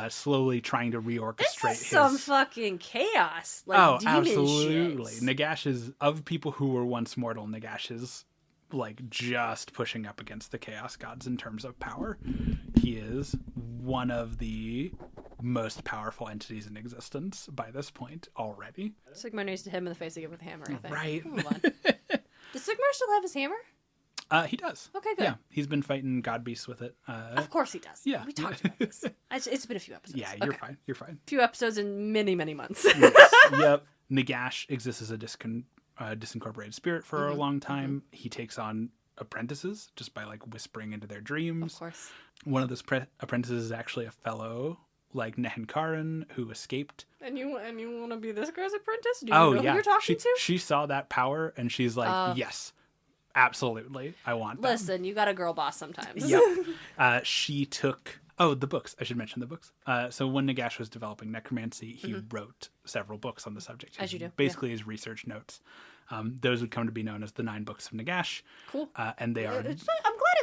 slowly trying to reorchestrate This is some fucking chaos. Like demon absolutely. shit. Nagash is, of people who were once mortal, Nagash is like just pushing up against the chaos gods in terms of power. He is one of the most powerful entities in existence by this point already. Sigmar needs to hit him in the face again with a hammer, I think. Right. Move on. Does Sigmar still have his hammer? He does. Okay, good. Yeah, he's been fighting god beasts with it. Of course he does. Yeah. We talked about this. It's been a few episodes. Yeah, you're fine. You're fine. A few episodes in many, many months. Yes. Yep. Nagash exists as a disincorporated spirit for a long time. He takes on apprentices just by like whispering into their dreams. Of course. One of those apprentices is actually a fellow like Nehenkaran who escaped. And you want to be this girl's apprentice? Do you Oh know yeah, who you're talking to? she saw that power and she's like, yes, absolutely, I want that. Listen, you got a girl boss sometimes. Yep. She took the books. I should mention the books. So when Nagash was developing necromancy, he wrote several books on the subject. As you do. Basically his research notes. Those would come to be known as the 9 books of Nagash. Cool. And they are... I'm glad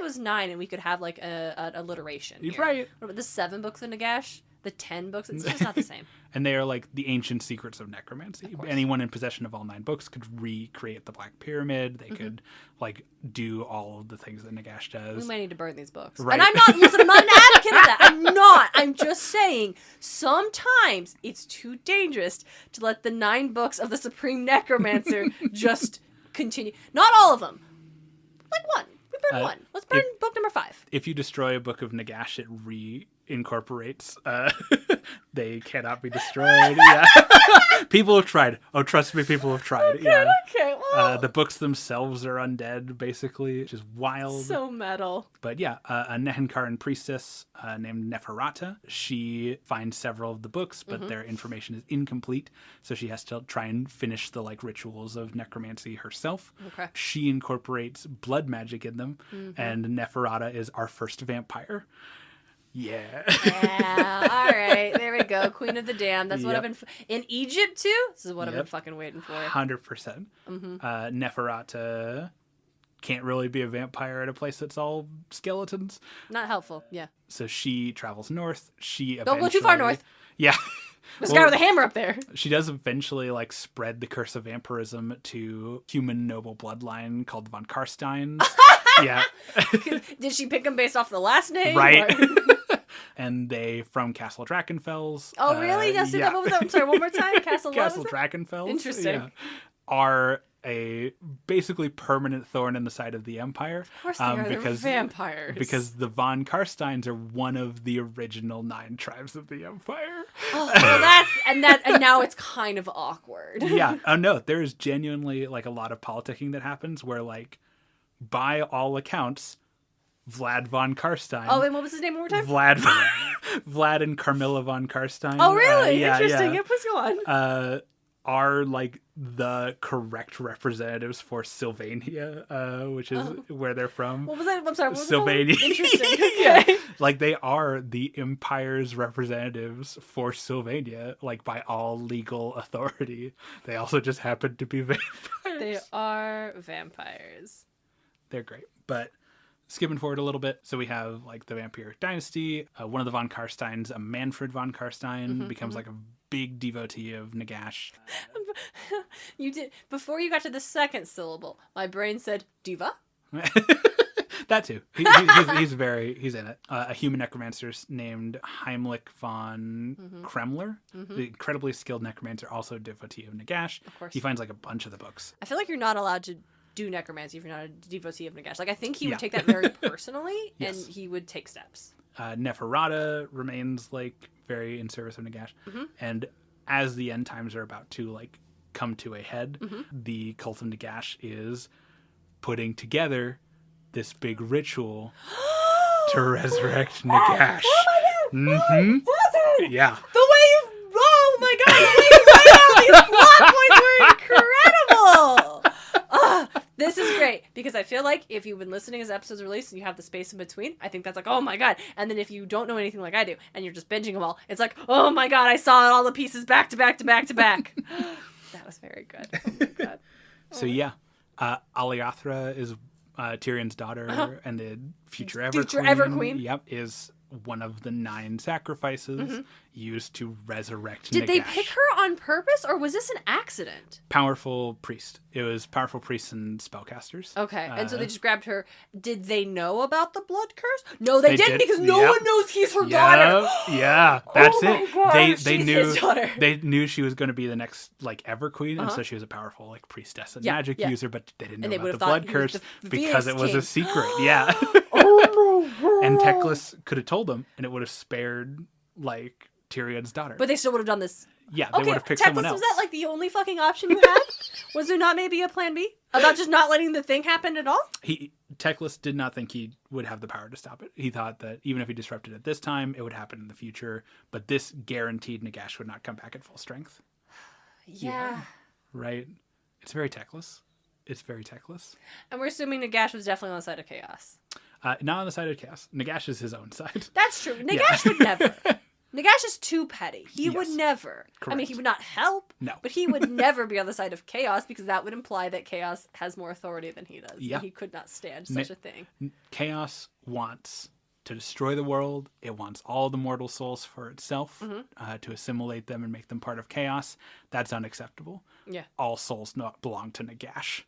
it was 9 and we could have like a alliteration here. Right. What about the 7 books of Nagash? The 10 books? It's just not the same. And they are like the ancient secrets of necromancy. Anyone in possession of all 9 books could recreate the Black Pyramid. They could like do all of the things that Nagash does. We might need to burn these books. Right. And I'm not an advocate of that. I'm not. I'm just saying sometimes it's too dangerous to let the 9 books of the Supreme Necromancer just continue. Not all of them. Like one. We burn one. Let's burn book number 5. If you destroy a book of Nagash, it reincorporates. They cannot be destroyed. Yeah. People have tried. Oh, trust me, people have tried. Yeah. Okay. Well, The books themselves are undead, basically, which is wild. so metal. But yeah, a Nehenkaran priestess named Neferata. She finds several of the books, but their information is incomplete, so she has to try and finish the like rituals of necromancy herself. Okay. She incorporates blood magic in them, and Neferata is our first vampire. Yeah. Yeah. All right. There we go. Queen of the Damned. That's what Yep. I've been in Egypt too. This is what I've been Yep. fucking waiting for. 100%. Neferata can't really be a vampire at a place that's all skeletons. Not helpful. Yeah. So she travels north. Don't go too far north. Yeah. There's a guy with a hammer up there. She does eventually like spread the curse of vampirism to human noble bloodline called the von Karsteins. Yeah. Did she pick him based off the last name? Right. And they from Castle Drakenfels. Oh, really? Yes. Yeah. What was that? I'm sorry, one more time. Castle Drakenfels. Interesting. Are a basically permanent thorn in the side of the Empire. Of course they are. They're vampires. Because the von Karsteins are one of the original 9 tribes of the Empire. Oh, well, and now it's kind of awkward. Yeah. Oh no, there is genuinely like a lot of politicking that happens where like by all accounts, Vlad von Karstein. Oh, and what was his name one more time? Vlad and Carmilla von Karstein. Oh, really? Yeah, interesting. yeah. Please go on. Are like the correct representatives for Sylvania, which is where they're from. What was that? I'm sorry. What was Sylvania. Interesting. Okay. Yeah. Like they are the Empire's representatives for Sylvania, like by all legal authority. They also just happen to be vampires. They are vampires. They're great. But skipping forward a little bit, so we have like the Vampiric Dynasty. One of the von Karsteins, a Manfred von Karstein, becomes like a big devotee of Nagash. You did before you got to the second syllable. My brain said diva. That too. He's in it. A human necromancer named Heimlich von Kremler, the incredibly skilled necromancer, also devotee of Nagash. Of course. He finds like a bunch of the books. I feel like you're not allowed to do necromancy if you're not a devotee of Nagash. Like I think he would take that very personally, Yes. and he would take steps. Neferata remains like very in service of Nagash, and as the end times are about to like come to a head, the cult of Nagash is putting together this big ritual to resurrect Nagash. Oh my god! Yeah. The way you, oh my god! The way you laid out these plot points were incredible. This is great because I feel like if you've been listening as episodes released and you have the space in between, I think that's like, oh my god. And then if you don't know anything like I do and you're just binging them all, it's like, oh my god, I saw all the pieces back to back to back to back. That was very good. Oh my god. So yeah, Aliathra is Tyrion's daughter and the future Ever Queen. Yep, is one of the 9 sacrifices used to resurrect Did Nagash. they pick her on purpose, or was this an accident? Powerful priest. It was powerful priests and spellcasters. Okay, and so they just grabbed her. Did they know about the blood curse? No, they didn't, because no one knows he's her daughter. Yeah, that's it. God, They knew his daughter. They knew she was going to be the next like Ever Queen, and so she was a powerful like priestess and magic user, but they didn't know about the blood curse because it was a secret. Yeah. Oh my god. And Teclis could have told them, and it would have spared like Tyrion's daughter. But they still would have done this. Yeah, they would have picked someone else. Was that like the only fucking option you had? Was there not maybe a plan B about just not letting the thing happen at all? Teclis did not think he would have the power to stop it. He thought that even if he disrupted it this time, it would happen in the future. But this guaranteed Nagash would not come back at full strength. Yeah. Right? It's very Teclis. It's very Teclis. And we're assuming Nagash was definitely on the side of chaos. Not on the side of chaos. Nagash is his own side. That's true. Nagash would never. Nagash is too petty. He would never. Correct. I mean, he would not help. No. But he would never be on the side of chaos because that would imply that chaos has more authority than he does. Yeah. And he could not stand such a thing. Chaos wants to destroy the world. It wants all the mortal souls for itself, to assimilate them and make them part of chaos. That's unacceptable. Yeah. All souls not belong to Nagash.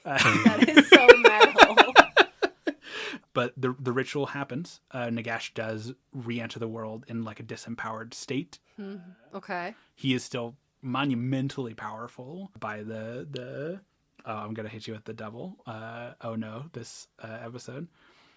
That is so metal. But the ritual happens. Nagash does re-enter the world in like a disempowered state. Okay. He is still monumentally powerful by the I'm gonna hit you with the double. This episode.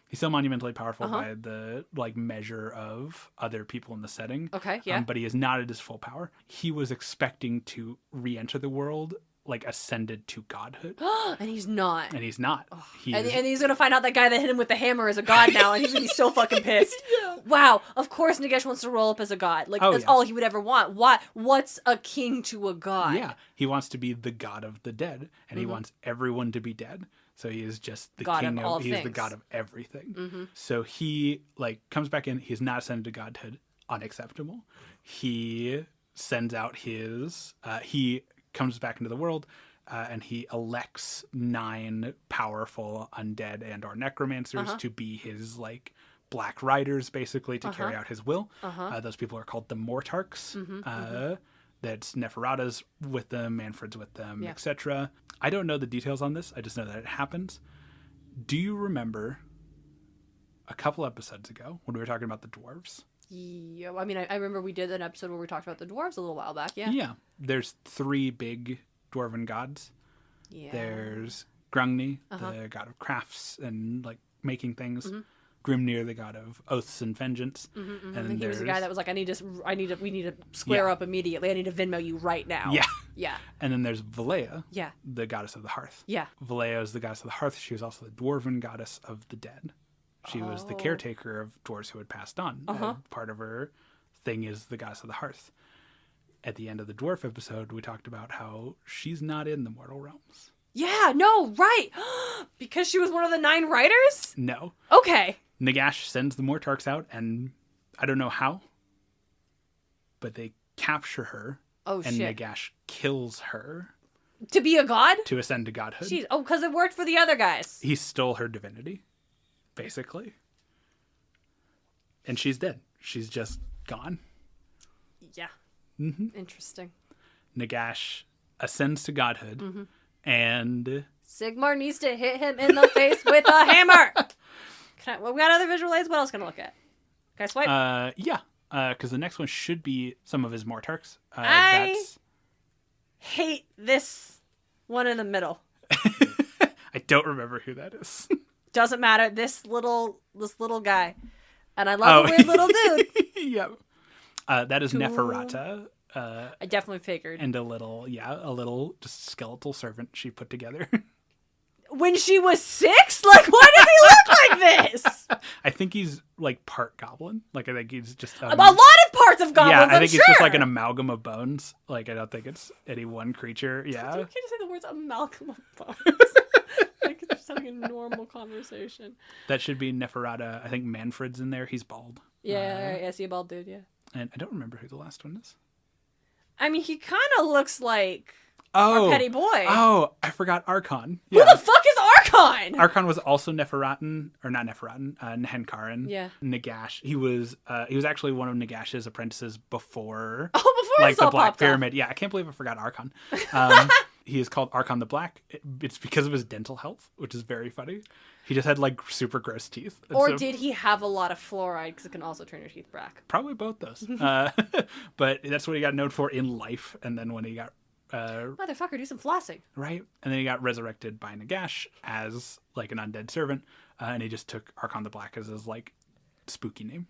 He's still monumentally powerful by the like measure of other people in the setting. Okay, yeah. But he is not at his full power. He was expecting to re-enter the world like ascended to godhood. And he's not. And he's not. And he's going to find out that guy that hit him with the hammer is a god now, and he's going to be so fucking pissed. Yeah. Wow. Of course Nagash wants to roll up as a god. Like, that's all he would ever want. What's a king to a god? Yeah. He wants to be the god of the dead, and he wants everyone to be dead. So he is just the god king of all he's things. The god of everything. So he like comes back in. He's not ascended to godhood. Unacceptable. He sends out his he comes back into the world, and he elects 9 powerful undead and or necromancers to be his like black riders, basically, to carry out his will. Those people are called the Mortarchs. That's Neferata's with them, Manfred's with them, etc. I don't know the details on this. I just know that it happens. Do you remember a couple episodes ago when we were talking about the dwarves? Yeah, I mean, I remember we did an episode where we talked about the dwarves a little while back, Yeah. There's 3 big dwarven gods. Yeah. There's Grungni, the god of crafts and, like, making things. Grimnir, the god of oaths and vengeance. And then he was the guy that was like, we need to square up immediately. I need to Venmo you right now. Yeah. Yeah. And then there's Valea, Yeah. the goddess of the hearth. Yeah. Valea is the goddess of the hearth. She was also the dwarven goddess of the dead. She was the caretaker of dwarves who had passed on. And part of her thing is the goddess of the hearth. At the end of the dwarf episode, we talked about how she's not in the mortal realms. Yeah, no, right. Because she was one of the 9 riders? No. Okay. Nagash sends the Mortarchs out, and I don't know how, but they capture her. Oh, and shit. Nagash kills her. To be a god? To ascend to godhood. Jeez. Oh, because it worked for the other guys. He stole her divinity, basically. And she's dead. She's just gone. Yeah. Interesting. Nagash ascends to godhood, and Sigmar needs to hit him in the face with a hammer. We got other visual aids. What else can I look at? Can I swipe? Yeah. Because the next one should be some of his Mortarchs. I hate this one in the middle. I don't remember who that is. Doesn't matter. This little guy. And I love a weird little dude. Yeah. That is Neferata. I definitely figured. And a little just skeletal servant she put together. When she was 6? Like, why does he look like this? I think he's, like, part goblin. Like, I think he's just... a lot of parts of goblins, I think sure. it's just, like, an amalgam of bones. Like, I don't think it's any one creature. Yeah. You can't just say the words amalgam of bones. Like, it's just having a normal conversation. That should be Neferata. I think Manfred's in there. He's bald. Yeah, I see a bald dude, yeah. And I don't remember who the last one is. I mean, he kind of looks like our petty boy. Oh, I forgot Archon. Yeah. Who the fuck is Archon? Archon was also Neferatan, or not Neferatan, Nehenkaran. Yeah. Nagash. He was actually one of Nagash's apprentices before. Oh, before like this all the Black popped Pyramid. Up. Yeah, I can't believe I forgot Archon. He is called Archon the Black. It's because of his dental health, which is very funny. He just had like super gross teeth. Or did he have a lot of fluoride? Because it can also turn your teeth black. Probably both those. But that's what he got known for in life. And then when he got motherfucker, do some flossing. Right. And then he got resurrected by Nagash as like an undead servant. And he just took Archon the Black as his like spooky name.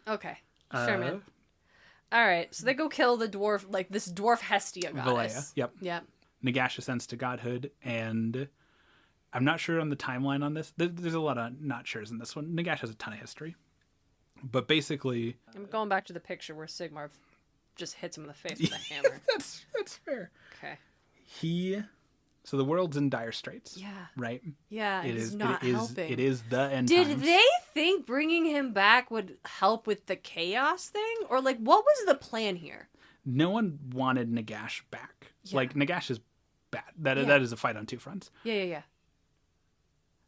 Okay. Sure, man. All right. So they go kill the dwarf, like this dwarf Hestia goddess. Valea. Yep. Yep. Nagash ascends to godhood, and I'm not sure on the timeline on this. There's a lot of not sures in this one. Nagash has a ton of history. But basically... I'm going back to the picture where Sigmar just hits him in the face with a hammer. That's fair. Okay. So the world's in dire straits. Yeah. Right? Yeah, it's not helping. It is the end Did times. they think bringing him back would help with the chaos thing? Or, like, what was the plan here? No one wanted Nagash back. Yeah. Like, Nagash is bad. That is a fight on two fronts. Yeah.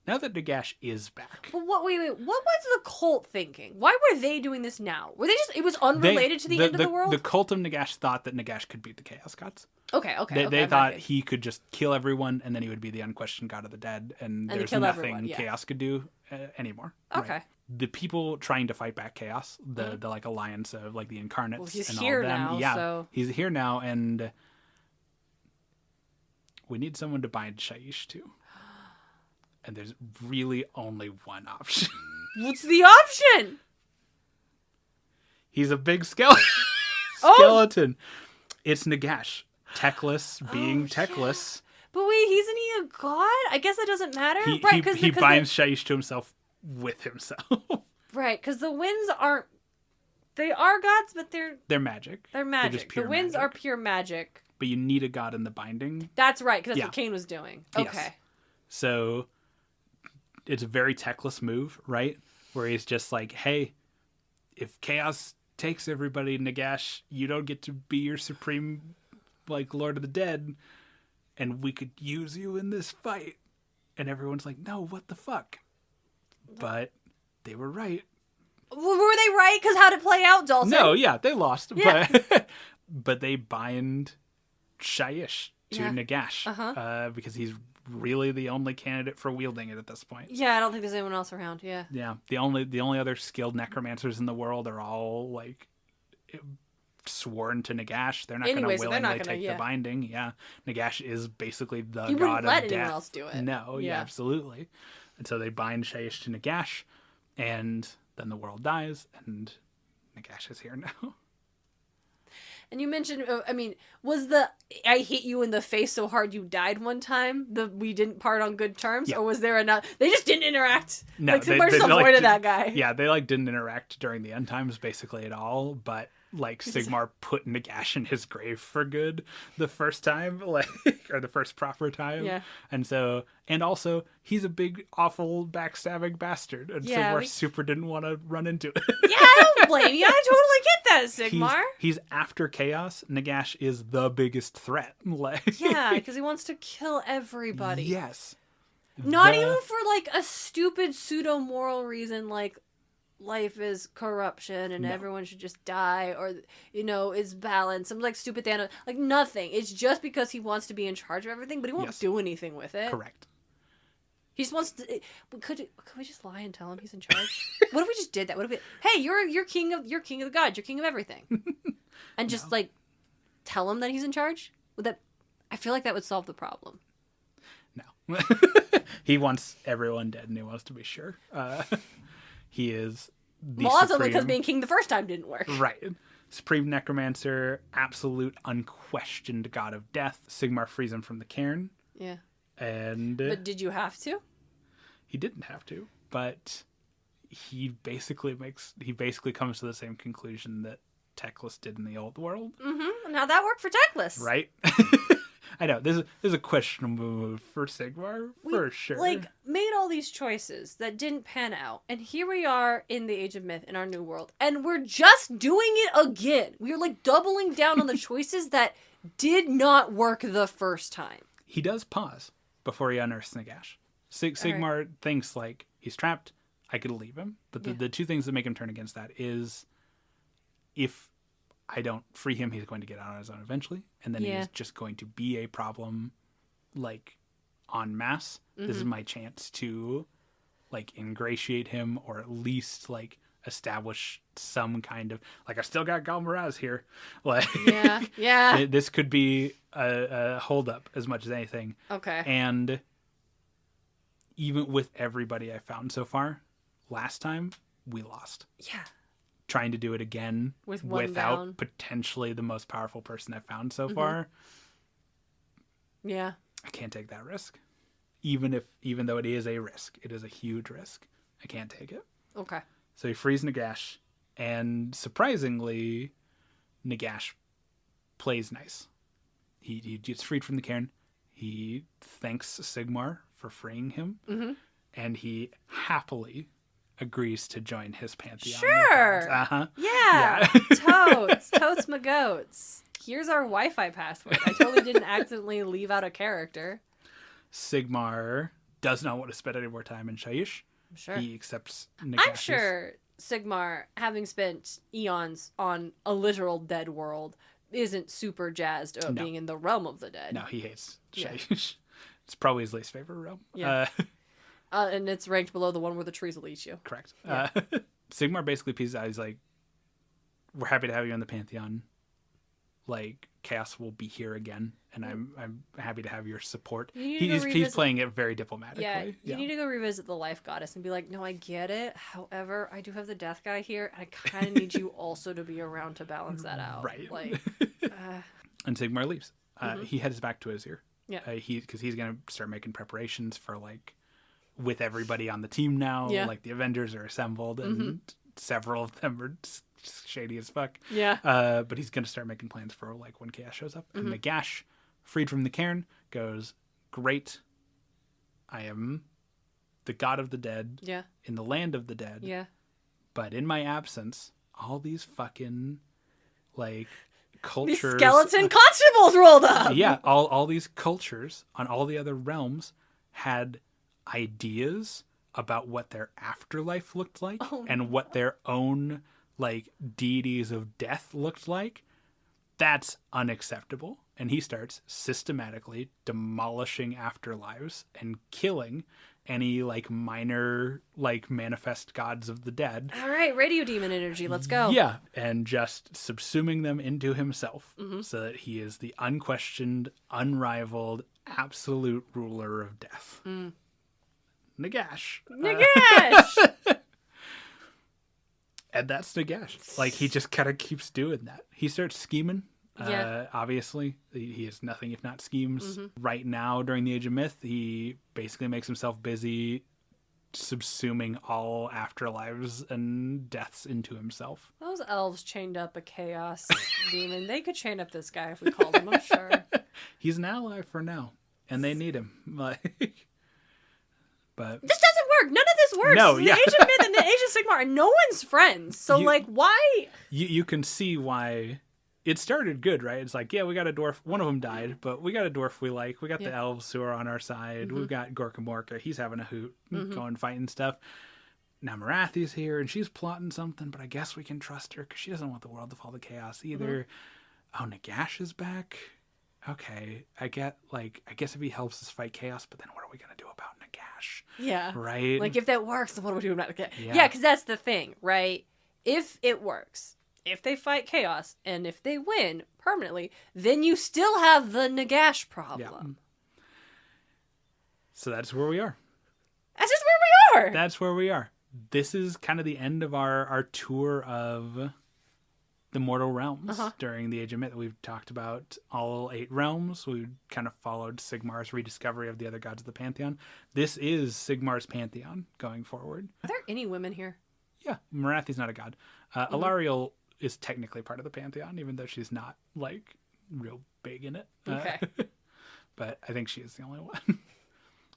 Now that Nagash is back. But what was the cult thinking? Why were they doing this now? Were they just, it was unrelated to the end of the world? The cult of Nagash thought that Nagash could beat the Chaos Gods. Okay. They thought he could just kill everyone, and then he would be the unquestioned god of the dead, and there's nothing Chaos could do anymore. Okay. Right? The people trying to fight back Chaos, the like alliance of like the incarnates, well, he's and here all of them. now, Yeah, so... he's here now, and we need someone to bind Shyish to. And there's really only one option. What's the option? He's a big skeleton. Oh! It's Nagash. Techless, being techless. Yeah. But wait, isn't he a god? I guess that doesn't matter. He binds Shyish to himself with himself. Right, because the winds aren't... They are gods, but they're magic. They're magic. The winds are pure magic. But you need a god in the binding. That's right, because that's what Cain was doing. Okay. Yes. So... it's a very techless move, right? Where he's just like, hey, if chaos takes everybody, Nagash, you don't get to be your supreme, like, Lord of the Dead, and we could use you in this fight. And everyone's like, no, what the fuck? But They were right. Were they right? Because how'd it play out, Dalton? No, yeah, they lost. Yeah. But they bind Shyish to Nagash because he's really the only candidate for wielding it at this point. Yeah, I don't think there's anyone else around. Yeah. Yeah, the only other skilled necromancers in the world are all like sworn to Nagash. They're not going to willingly take the binding. Yeah, Nagash is basically the god of death. You wouldn't let anyone else do it. No, yeah, absolutely. And so they bind Shyish to Nagash, and then the world dies, and Nagash is here now. And you mentioned, I mean, was the I hit you in the face so hard you died one time, we didn't part on good terms? Yeah. Or was there another? They just didn't interact. No, like, Sigmar just avoided that guy. Yeah, they like didn't interact during the end times basically at all, but like Sigmar put Nagash in his grave for good the first time, like, or the first proper time. Yeah. And also, he's a big, awful, backstabbing bastard. And Sigmar super didn't want to run into it. Yeah, I don't blame you. I totally get that, Sigmar. He's after chaos. Nagash is the biggest threat. Like, yeah, because he wants to kill everybody. Yes. Not even for, like, a stupid pseudo-moral reason, like, life is corruption and everyone should just die, or, you know, is balance. Some, like, stupid Thanos. Like, nothing. It's just because he wants to be in charge of everything, but he won't do anything with it. Correct. He just wants to. Could we just lie and tell him he's in charge? What if we just did that? What if we? Hey, you're king of the gods. You're king of everything, and just like tell him that he's in charge. Would that? I feel like that would solve the problem. No, he wants everyone dead, and he wants to be sure. He is the also because being king the first time didn't work. Right. Supreme necromancer, absolute unquestioned god of death. Sigmar frees him from the cairn. Yeah. But did you have to? He didn't have to, but he basically comes to the same conclusion that Teclis did in the old world. Mm-hmm. Now that worked for Teclis, right? I know there's a questionable move for Sigmar for sure. Like, made all these choices that didn't pan out, and here we are in the Age of Myth in our new world, and we're just doing it again. We're like doubling down on the choices that did not work the first time. He does pause before he unearths Nagash. Sigmar thinks, like, he's trapped, I could leave him. But the two things that make him turn against that is, if I don't free him, he's going to get out on his own eventually. And then he's just going to be a problem, like, en masse. Mm-hmm. This is my chance to, like, ingratiate him, or at least, like, establish some kind of, like, I still got Galmaraz here. Like, yeah. This could be a holdup as much as anything. Okay. And even with everybody I found so far, last time we lost. Yeah. Trying to do it again without down. Potentially the most powerful person I've found so far. Yeah. I can't take that risk. Even though it is a risk, it is a huge risk. I can't take it. Okay. So he frees Nagash, and surprisingly, Nagash plays nice. He gets freed from the cairn. He thanks Sigmar for freeing him, and he happily agrees to join his pantheon. Sure. Yeah. Totes my goats. Here's our Wi-Fi password. I totally didn't accidentally leave out a character. Sigmar does not want to spend any more time in Shyish. I'm sure. He accepts Nagash's. I'm sure Sigmar, having spent eons on a literal dead world, isn't super jazzed about being in the realm of the dead. No, he hates Shyish. Yeah. It's probably his least favorite realm. Yeah. And it's ranked below the one where the trees will eat you. Correct. Yeah. Sigmar basically pieces out. He's like, we're happy to have you on the Pantheon. Like, chaos will be here again, and I'm happy to have your support. He's playing it very diplomatically. Yeah, you need to go revisit the Life Goddess and be like, no, I get it. However, I do have the Death Guy here, and I kind of need you also to be around to balance that out. Right. Like, and Sigmar leaves. He heads back to Azir. Yeah. Because he's going to start making preparations for, like, with everybody on the team now. Yeah. Like, the Avengers are assembled, and several of them are shady as fuck. Yeah. But he's going to start making plans for, like, when chaos shows up. And Nagash, freed from the cairn, goes, great. I am the god of the dead. Yeah. In the land of the dead. Yeah. But in my absence, all these fucking, like, cultures. These skeleton constables rolled up. Yeah. All these cultures on all the other realms had ideas about what their afterlife looked like Oh, and what their own like deities of death looked like, that's unacceptable. And he starts systematically demolishing afterlives and killing any like minor like manifest gods of the dead. All right, radio demon energy. Let's go. Yeah, and just subsuming them into himself so that he is the unquestioned, unrivaled, absolute ruler of death. Nagash. Nagash! And that's Nagash. Like, he just kind of keeps doing that. He starts scheming. Yeah. Obviously, he is nothing if not schemes. Right now, during the Age of Myth, he basically makes himself busy subsuming all afterlives and deaths into himself. Those elves chained up a chaos demon. They could chain up this guy if we called him, I'm sure. He's an ally for now, and they need him. Like, but This doesn't work. None of this works. No, The yeah. Age of Myth and the Age of Sigmar, and no one's friends. So, You- like, why? you can see why it started good, right? It's like, yeah, we got a dwarf. One of them died, but we got a dwarf we like. We got the elves who are on our side. We've got Gorka Morka. He's having a hoot, going fighting stuff. Now Marathi's here, and she's plotting something, but I guess we can trust her because she doesn't want the world to fall to chaos either. Oh, Nagash is back. Okay, I guess if he helps us fight chaos, but then what are we gonna do about Nagash? Yeah. Right? Like, if that works, then what do we do about it? Yeah. Yeah, because that's the thing, right? If it works, if they fight chaos, and if they win permanently, then you still have the Nagash problem. So that's where we are. That's just where we are. That's where we are. This is kind of the end of our tour of the mortal realms during the Age of Myth. We've talked about all 8 realms. We kind of followed Sigmar's rediscovery of the other gods of the Pantheon. This is Sigmar's Pantheon going forward. Are there any women here? Yeah, Marathi's not a god. Alariel is technically part of the Pantheon, even though she's not, like, real big in it. Okay. But I think she is the only one.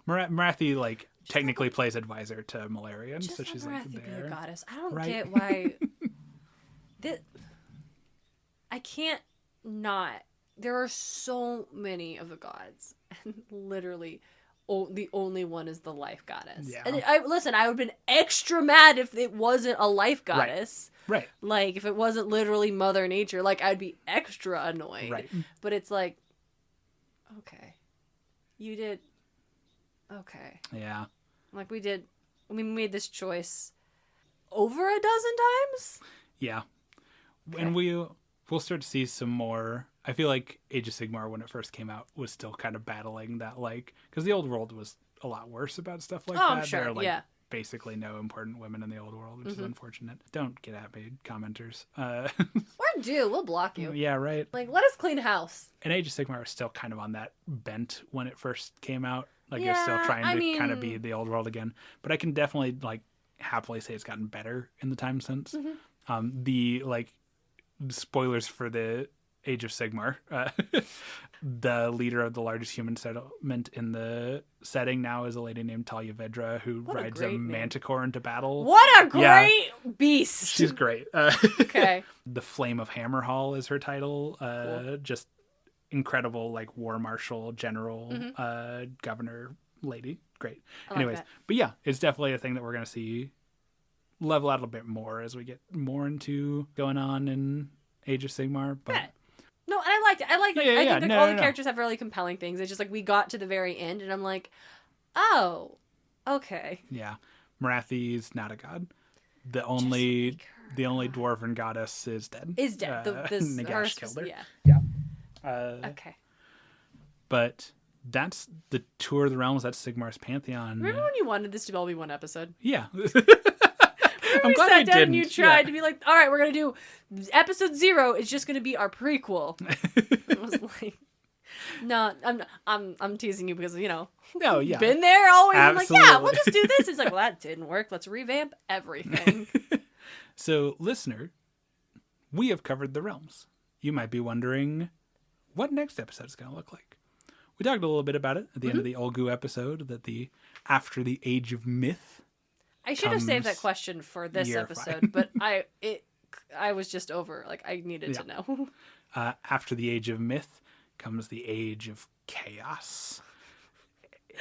Marathi, like, technically plays advisor to Malarian, Just so she's, let like, Marathi be there. a goddess. I don't Right? get why... I can't not. There are so many of the gods, and literally... the only one is the life goddess. Yeah. And I would have been extra mad if it wasn't a life goddess. Right. Like, if it wasn't literally Mother Nature, like, I'd be extra annoyed. Right. But it's like, okay. You did... Okay. Yeah. Like, we made this choice over a dozen times? Yeah. Okay. And we'll start to see some more... I feel like Age of Sigmar, when it first came out, was still kind of battling that, like... Because the old world was a lot worse about stuff like that. I'm sure, There are, like, yeah. basically no important women in the old world, which is unfortunate. Don't get at me, commenters. Or do. We'll block you. Yeah, right. Like, let us clean house. And Age of Sigmar was still kind of on that bent when it first came out. Like, it was Yeah, still trying I to kind of mean- be the old world again. But I can definitely, like, happily say it's gotten better in the time since. The, like, spoilers for the Age of Sigmar. The leader of the largest human settlement in the setting now is a lady named Talia Vedra, who What a rides a great name. manticore into battle. What a Yeah. great beast. She's great. Okay. The Flame of Hammerhall is her title. Cool. Just incredible, like, war marshal, general, governor lady. Great. I like Anyways, that. but yeah, it's definitely a thing that we're going to see level out a bit more as we get more into going on in Age of Sigmar. But Yeah. No, and I liked it. I liked it. Yeah, I yeah, think like, no, all no, the no. characters have really compelling things. It's just like we got to the very end and I'm like, oh, okay. yeah, Marathi's not a god. The only make her the only dwarven goddess is dead. Is dead. Nagash killed her. Yeah. Okay. But that's the tour of the realms. That's Sigmar's Pantheon. Remember when you wanted this to all be one episode? Yeah. I'm glad sat down and you didn't. tried to be like, all right, we're gonna do episode 0. It's just gonna be our prequel. I was like, no, I'm teasing you because No, yeah. been there always. I'm like, yeah, we'll Absolutely. just do this. It's like, well, that didn't work. Let's revamp everything. So, listener, we have covered the realms. You might be wondering what next episode is going to look like. We talked a little bit about it at the end of the Olgu episode, that after the Age of Myth. I should have saved that comes question for this year episode, but I was just over. Like, I needed to know. After the Age of Myth comes the Age of Chaos.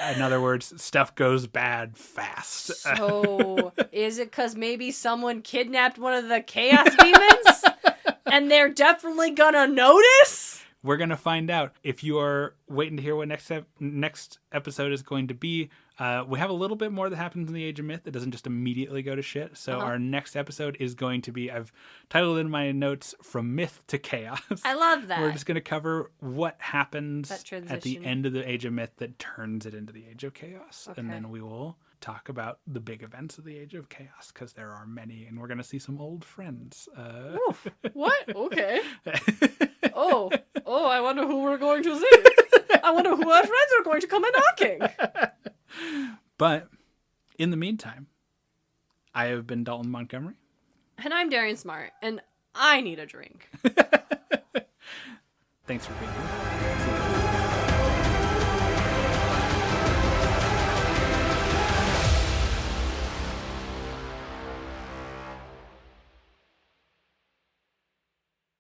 In other words, stuff goes bad fast. So, is it because maybe someone kidnapped one of the chaos demons? And they're definitely gonna notice? We're going to find out. If you are waiting to hear what next episode is going to be, we have a little bit more that happens in the Age of Myth. It doesn't just immediately go to shit. So our next episode is going to be, I've titled in my notes, From Myth to Chaos. I love that. We're just going to cover what happens That at the end of the Age of Myth that turns it into the Age of Chaos. Okay. And then we will talk about the big events of the Age of Chaos, because there are many, and we're going to see some old friends. Oof. What? Okay. Oh, I wonder who we're going to see. I wonder who our friends are going to come knocking. But in the meantime, I have been Dalton Montgomery. And I'm Darian Smart, and I need a drink. Thanks for being here.